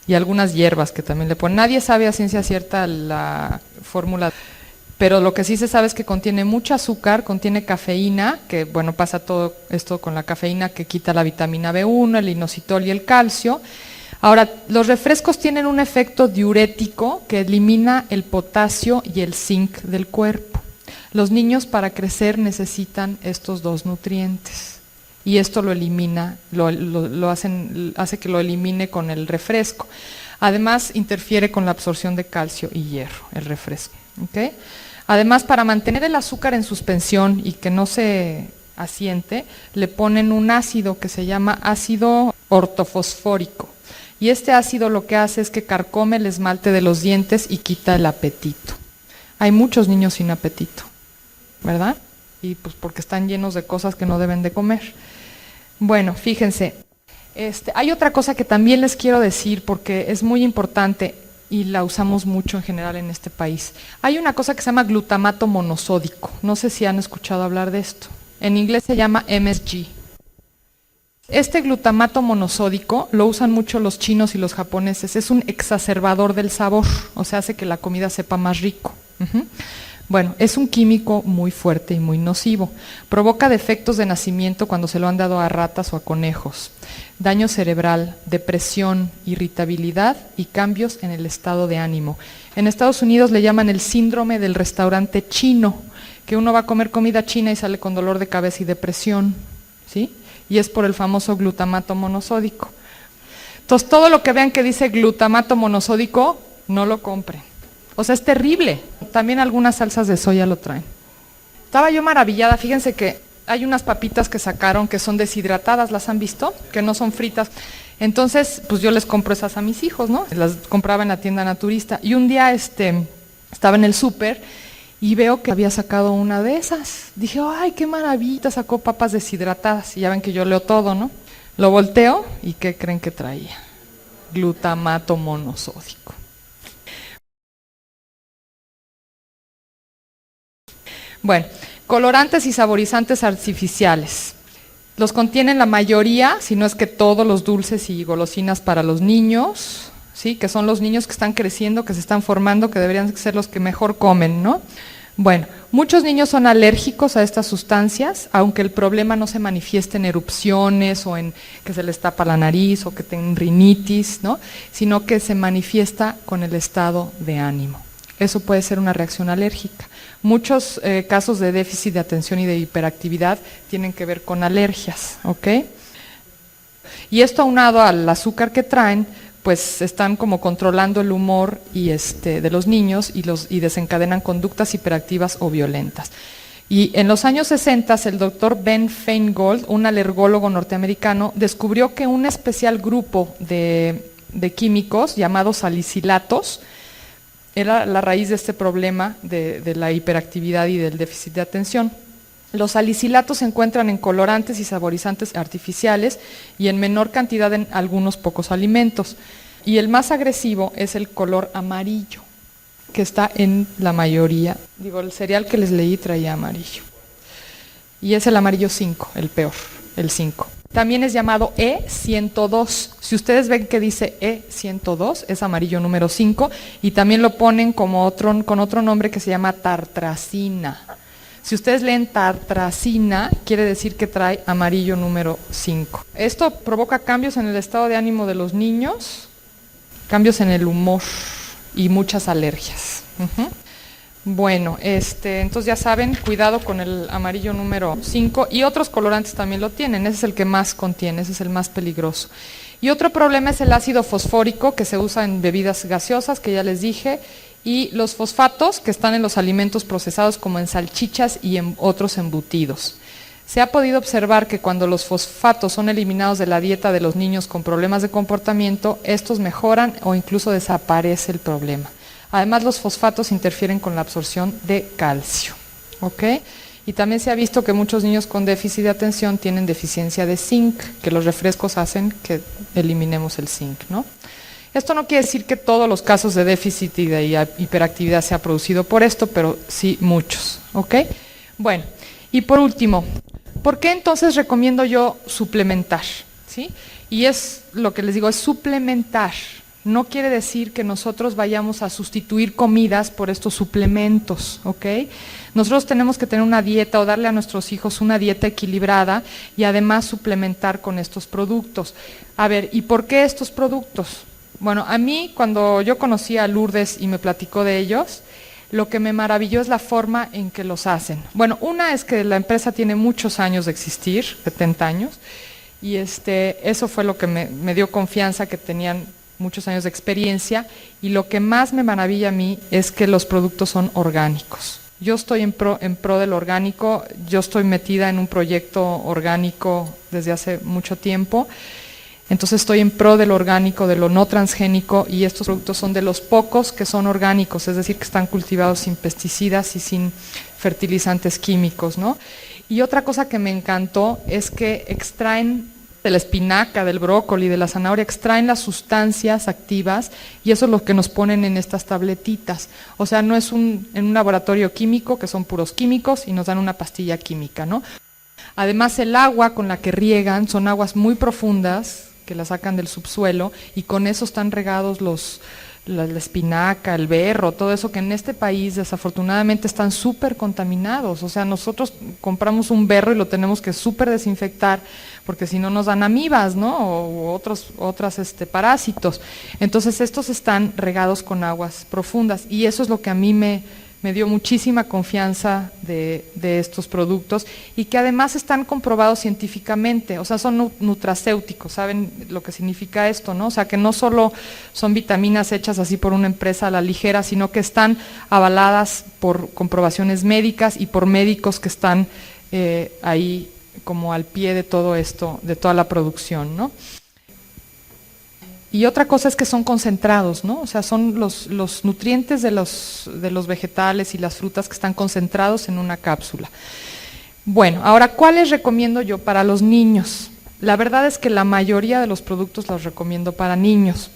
Speaker 2: y algunas hierbas que también le ponen. Nadie sabe a ciencia cierta la fórmula, pero lo que sí se sabe es que contiene mucho azúcar, contiene cafeína, que bueno, pasa todo esto con la cafeína que quita la vitamina B1, el inositol y el calcio. Ahora, los refrescos tienen un efecto diurético que elimina el potasio y el zinc del cuerpo. Los niños para crecer necesitan estos dos nutrientes y esto lo elimina, hace que lo elimine con el refresco. Además, interfiere con la absorción de calcio y hierro, el refresco. ¿Okay? Además, para mantener el azúcar en suspensión y que no se asiente, le ponen un ácido que se llama ácido ortofosfórico. Y este ácido lo que hace es que carcome el esmalte de los dientes y quita el apetito. Hay muchos niños sin apetito, ¿verdad? Y pues porque están llenos de cosas que no deben de comer. Bueno, fíjense, hay otra cosa que también les quiero decir porque es muy importante y la usamos mucho en general en este país. Hay una cosa que se llama glutamato monosódico. No sé si han escuchado hablar de esto. En inglés se llama MSG. Este glutamato monosódico lo usan mucho los chinos y los japoneses. Es un exacerbador del sabor, o sea, hace que la comida sepa más rico. Bueno, es un químico muy fuerte y muy nocivo. Provoca defectos de nacimiento cuando se lo han dado a ratas o a conejos. Daño cerebral, depresión, irritabilidad y cambios en el estado de ánimo. En Estados Unidos le llaman el síndrome del restaurante chino, que uno va a comer comida china y sale con dolor de cabeza y depresión, ¿sí? Y es por el famoso glutamato monosódico. Entonces, todo lo que vean que dice glutamato monosódico, no lo compren. O sea, es terrible. También algunas salsas de soya lo traen. Estaba yo maravillada, fíjense que hay unas papitas que sacaron que son deshidratadas, ¿las han visto? Que no son fritas. Entonces, pues yo les compro esas a mis hijos, ¿no? Las compraba en la tienda naturista. Y un día estaba en el súper y veo que había sacado una de esas. Dije, ¡ay, qué maravilla! Sacó papas deshidratadas. Y ya ven que yo leo todo, ¿no? Lo volteo y ¿qué creen que traía? Glutamato monosódico. Bueno, colorantes y saborizantes artificiales. Los contienen la mayoría, si no es que todos los dulces y golosinas para los niños, ¿sí? Que son los niños que están creciendo, que se están formando, que deberían ser los que mejor comen, ¿no? Bueno, muchos niños son alérgicos a estas sustancias, aunque el problema no se manifieste en erupciones o en que se les tapa la nariz o que tengan rinitis, ¿no? Sino que se manifiesta con el estado de ánimo. Eso puede ser una reacción alérgica. Muchos casos de déficit de atención y de hiperactividad tienen que ver con alergias, ¿ok? Y esto aunado al azúcar que traen, pues están como controlando el humor y de los niños y desencadenan conductas hiperactivas o violentas. Y en los años 60, el doctor Ben Feingold, un alergólogo norteamericano, descubrió que un especial grupo de químicos llamados salicilatos era la raíz de este problema de la hiperactividad y del déficit de atención. Los salicilatos se encuentran en colorantes y saborizantes artificiales y en menor cantidad en algunos pocos alimentos. Y el más agresivo es el color amarillo, que está en la mayoría. Digo, el cereal que les leí traía amarillo. Y es el amarillo 5, el peor, el 5. También es llamado E102. Si ustedes ven que dice E102, es amarillo número 5, y también lo ponen con otro nombre que se llama tartrazina. Si ustedes leen tartrazina, quiere decir que trae amarillo número 5. Esto provoca cambios en el estado de ánimo de los niños, cambios en el humor y muchas alergias. Bueno, entonces ya saben, cuidado con el amarillo número 5 y otros colorantes también lo tienen, ese es el que más contiene, ese es el más peligroso. Y otro problema es el ácido fosfórico que se usa en bebidas gaseosas, que ya les dije, y los fosfatos que están en los alimentos procesados como en salchichas y en otros embutidos. Se ha podido observar que cuando los fosfatos son eliminados de la dieta de los niños con problemas de comportamiento, estos mejoran o incluso desaparece el problema. Además, los fosfatos interfieren con la absorción de calcio, ¿ok? Y también se ha visto que muchos niños con déficit de atención tienen deficiencia de zinc, que los refrescos hacen que eliminemos el zinc, ¿no? Esto no quiere decir que todos los casos de déficit y de hiperactividad se ha producido por esto, pero sí muchos, ¿ok? Bueno, y por último, ¿por qué entonces recomiendo yo suplementar? ¿Sí? Y es lo que les digo, es suplementar. No quiere decir que nosotros vayamos a sustituir comidas por estos suplementos, ¿ok? Nosotros tenemos que tener una dieta o darle a nuestros hijos una dieta equilibrada y además suplementar con estos productos. A ver, ¿y por qué estos productos? Bueno, a mí cuando yo conocí a Lourdes y me platicó de ellos, lo que me maravilló es la forma en que los hacen. Bueno, una es que la empresa tiene muchos años de existir, 70 años, y eso fue lo que me dio confianza, que tenían muchos años de experiencia, y lo que más me maravilla a mí es que los productos son orgánicos. Yo estoy en pro del orgánico, yo estoy metida en un proyecto orgánico desde hace mucho tiempo, entonces estoy en pro del orgánico, de lo no transgénico, y estos productos son de los pocos que son orgánicos, es decir, que están cultivados sin pesticidas y sin fertilizantes químicos, ¿no? Y otra cosa que me encantó es que extraen de la espinaca, del brócoli, de la zanahoria, extraen las sustancias activas y eso es lo que nos ponen en estas tabletitas. O sea, no es en un laboratorio químico, que son puros químicos y nos dan una pastilla química, ¿no? Además, el agua con la que riegan son aguas muy profundas, que la sacan del subsuelo, y con eso están regados la espinaca, el berro, todo eso que en este país desafortunadamente están súper contaminados. O sea, nosotros compramos un berro y lo tenemos que súper desinfectar porque si no nos dan amibas, ¿no? O otros parásitos. Entonces estos están regados con aguas profundas y eso es lo que a mí me dio muchísima confianza de estos productos y que además están comprobados científicamente, o sea, son nutracéuticos, ¿saben lo que significa esto, no? O sea, que no solo son vitaminas hechas así por una empresa a la ligera, sino que están avaladas por comprobaciones médicas y por médicos que están ahí como al pie de todo esto, de toda la producción, ¿no? Y otra cosa es que son concentrados, ¿no? O sea, son los nutrientes de los vegetales y las frutas que están concentrados en una cápsula. Bueno, ahora, ¿cuáles recomiendo yo para los niños? La verdad es que la mayoría de los productos los recomiendo para niños.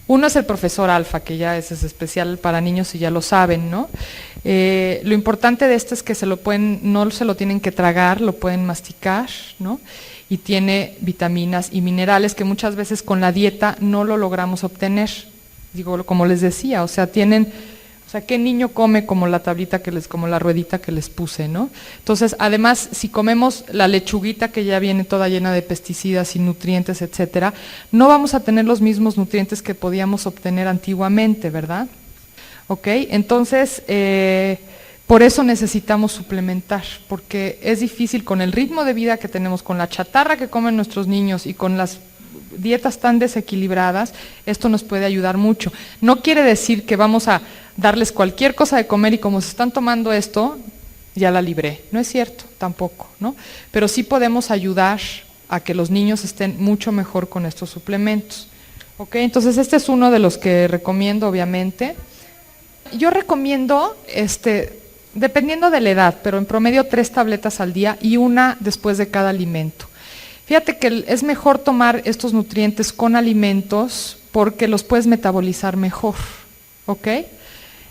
Speaker 2: Uno es el Profesor Alfa, que ya es especial para niños y ya lo saben, ¿no? Lo importante de este es que no se lo tienen que tragar, lo pueden masticar, ¿no? Y tiene vitaminas y minerales que muchas veces con la dieta no lo logramos obtener. Digo, como les decía, o sea, ¿qué niño come como la tablita como la ruedita que les puse, ¿no? Entonces, además, si comemos la lechuguita que ya viene toda llena de pesticidas y nutrientes, etcétera, no vamos a tener los mismos nutrientes que podíamos obtener antiguamente, ¿verdad? ¿Ok? Entonces, por eso necesitamos suplementar, porque es difícil con el ritmo de vida que tenemos, con la chatarra que comen nuestros niños y con las dietas tan desequilibradas, esto nos puede ayudar mucho. No quiere decir que vamos a darles cualquier cosa de comer y como se están tomando esto, ya la libré. No es cierto, tampoco, ¿no? Pero sí podemos ayudar a que los niños estén mucho mejor con estos suplementos. ¿Ok? Entonces este es uno de los que recomiendo, obviamente. Yo recomiendo, dependiendo de la edad, pero en promedio 3 tabletas al día y una después de cada alimento. Fíjate que es mejor tomar estos nutrientes con alimentos porque los puedes metabolizar mejor, ¿ok?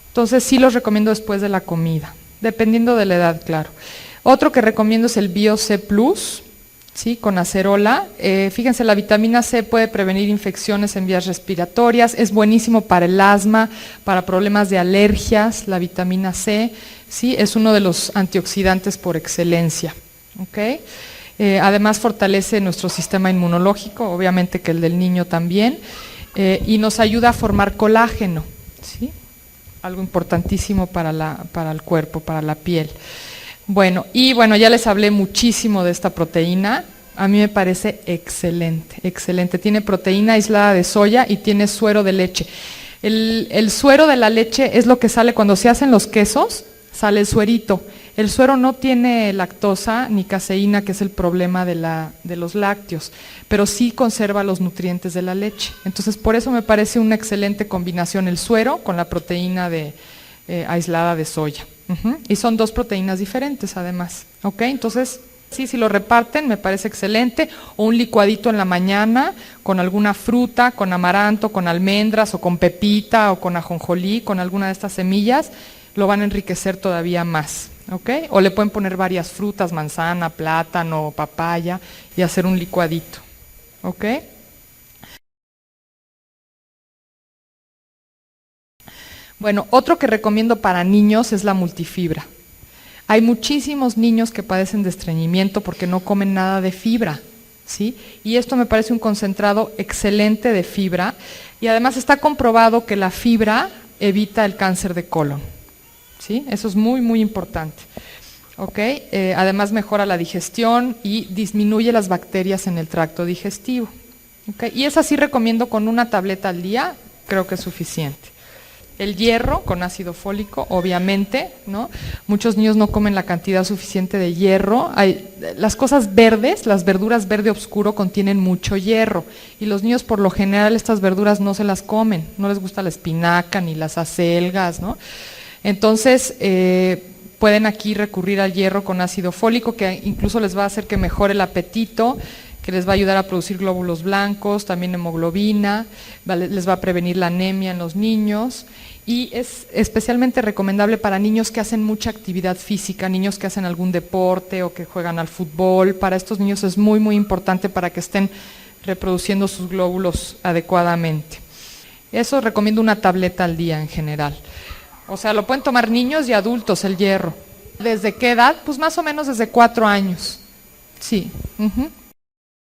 Speaker 2: Entonces sí los recomiendo después de la comida, dependiendo de la edad, claro. Otro que recomiendo es el Bio C Plus, ¿sí? Con acerola. Fíjense, la vitamina C puede prevenir infecciones en vías respiratorias, es buenísimo para el asma, para problemas de alergias, la vitamina C, ¿sí? Es uno de los antioxidantes por excelencia, ¿ok? Además fortalece nuestro sistema inmunológico, obviamente que el del niño también, y nos ayuda a formar colágeno, ¿sí? Algo importantísimo para el cuerpo, para la piel. Bueno, ya les hablé muchísimo de esta proteína, a mí me parece excelente, excelente. Tiene proteína aislada de soya y tiene suero de leche. El suero de la leche es lo que sale cuando se hacen los quesos, sale el suerito. El suero no tiene lactosa ni caseína, que es el problema de los lácteos, pero sí conserva los nutrientes de la leche. Entonces, por eso me parece una excelente combinación el suero con la proteína aislada de soya. Y son 2 proteínas diferentes, además. ¿Ok? Entonces, sí, si lo reparten, me parece excelente. O un licuadito en la mañana con alguna fruta, con amaranto, con almendras, o con pepita, o con ajonjolí, con alguna de estas semillas, lo van a enriquecer todavía más. ¿Ok? O le pueden poner varias frutas, manzana, plátano, papaya y hacer un licuadito. ¿Ok? Bueno, otro que recomiendo para niños es la multifibra. Hay muchísimos niños que padecen de estreñimiento porque no comen nada de fibra, ¿sí? Y esto me parece un concentrado excelente de fibra, y además está comprobado que la fibra evita el cáncer de colon, ¿sí? Eso es muy, muy importante. ¿Okay? Además mejora la digestión y disminuye las bacterias en el tracto digestivo. ¿Okay? Y esa sí recomiendo con una tableta al día, creo que es suficiente. El hierro con ácido fólico, obviamente, ¿no? Muchos niños no comen la cantidad suficiente de hierro. Las cosas verdes, las verduras verde oscuro contienen mucho hierro, y los niños por lo general estas verduras no se las comen, no les gusta la espinaca ni las acelgas, ¿no? Entonces, pueden aquí recurrir al hierro con ácido fólico, que incluso les va a hacer que mejore el apetito, que les va a ayudar a producir glóbulos blancos, también hemoglobina, les va a prevenir la anemia en los niños, y es especialmente recomendable para niños que hacen mucha actividad física, niños que hacen algún deporte o que juegan al fútbol. Para estos niños es muy, muy importante para que estén reproduciendo sus glóbulos adecuadamente. Eso recomiendo una tableta al día en general. O sea, lo pueden tomar niños y adultos el hierro. ¿Desde qué edad? Pues más o menos desde 4 años. Sí.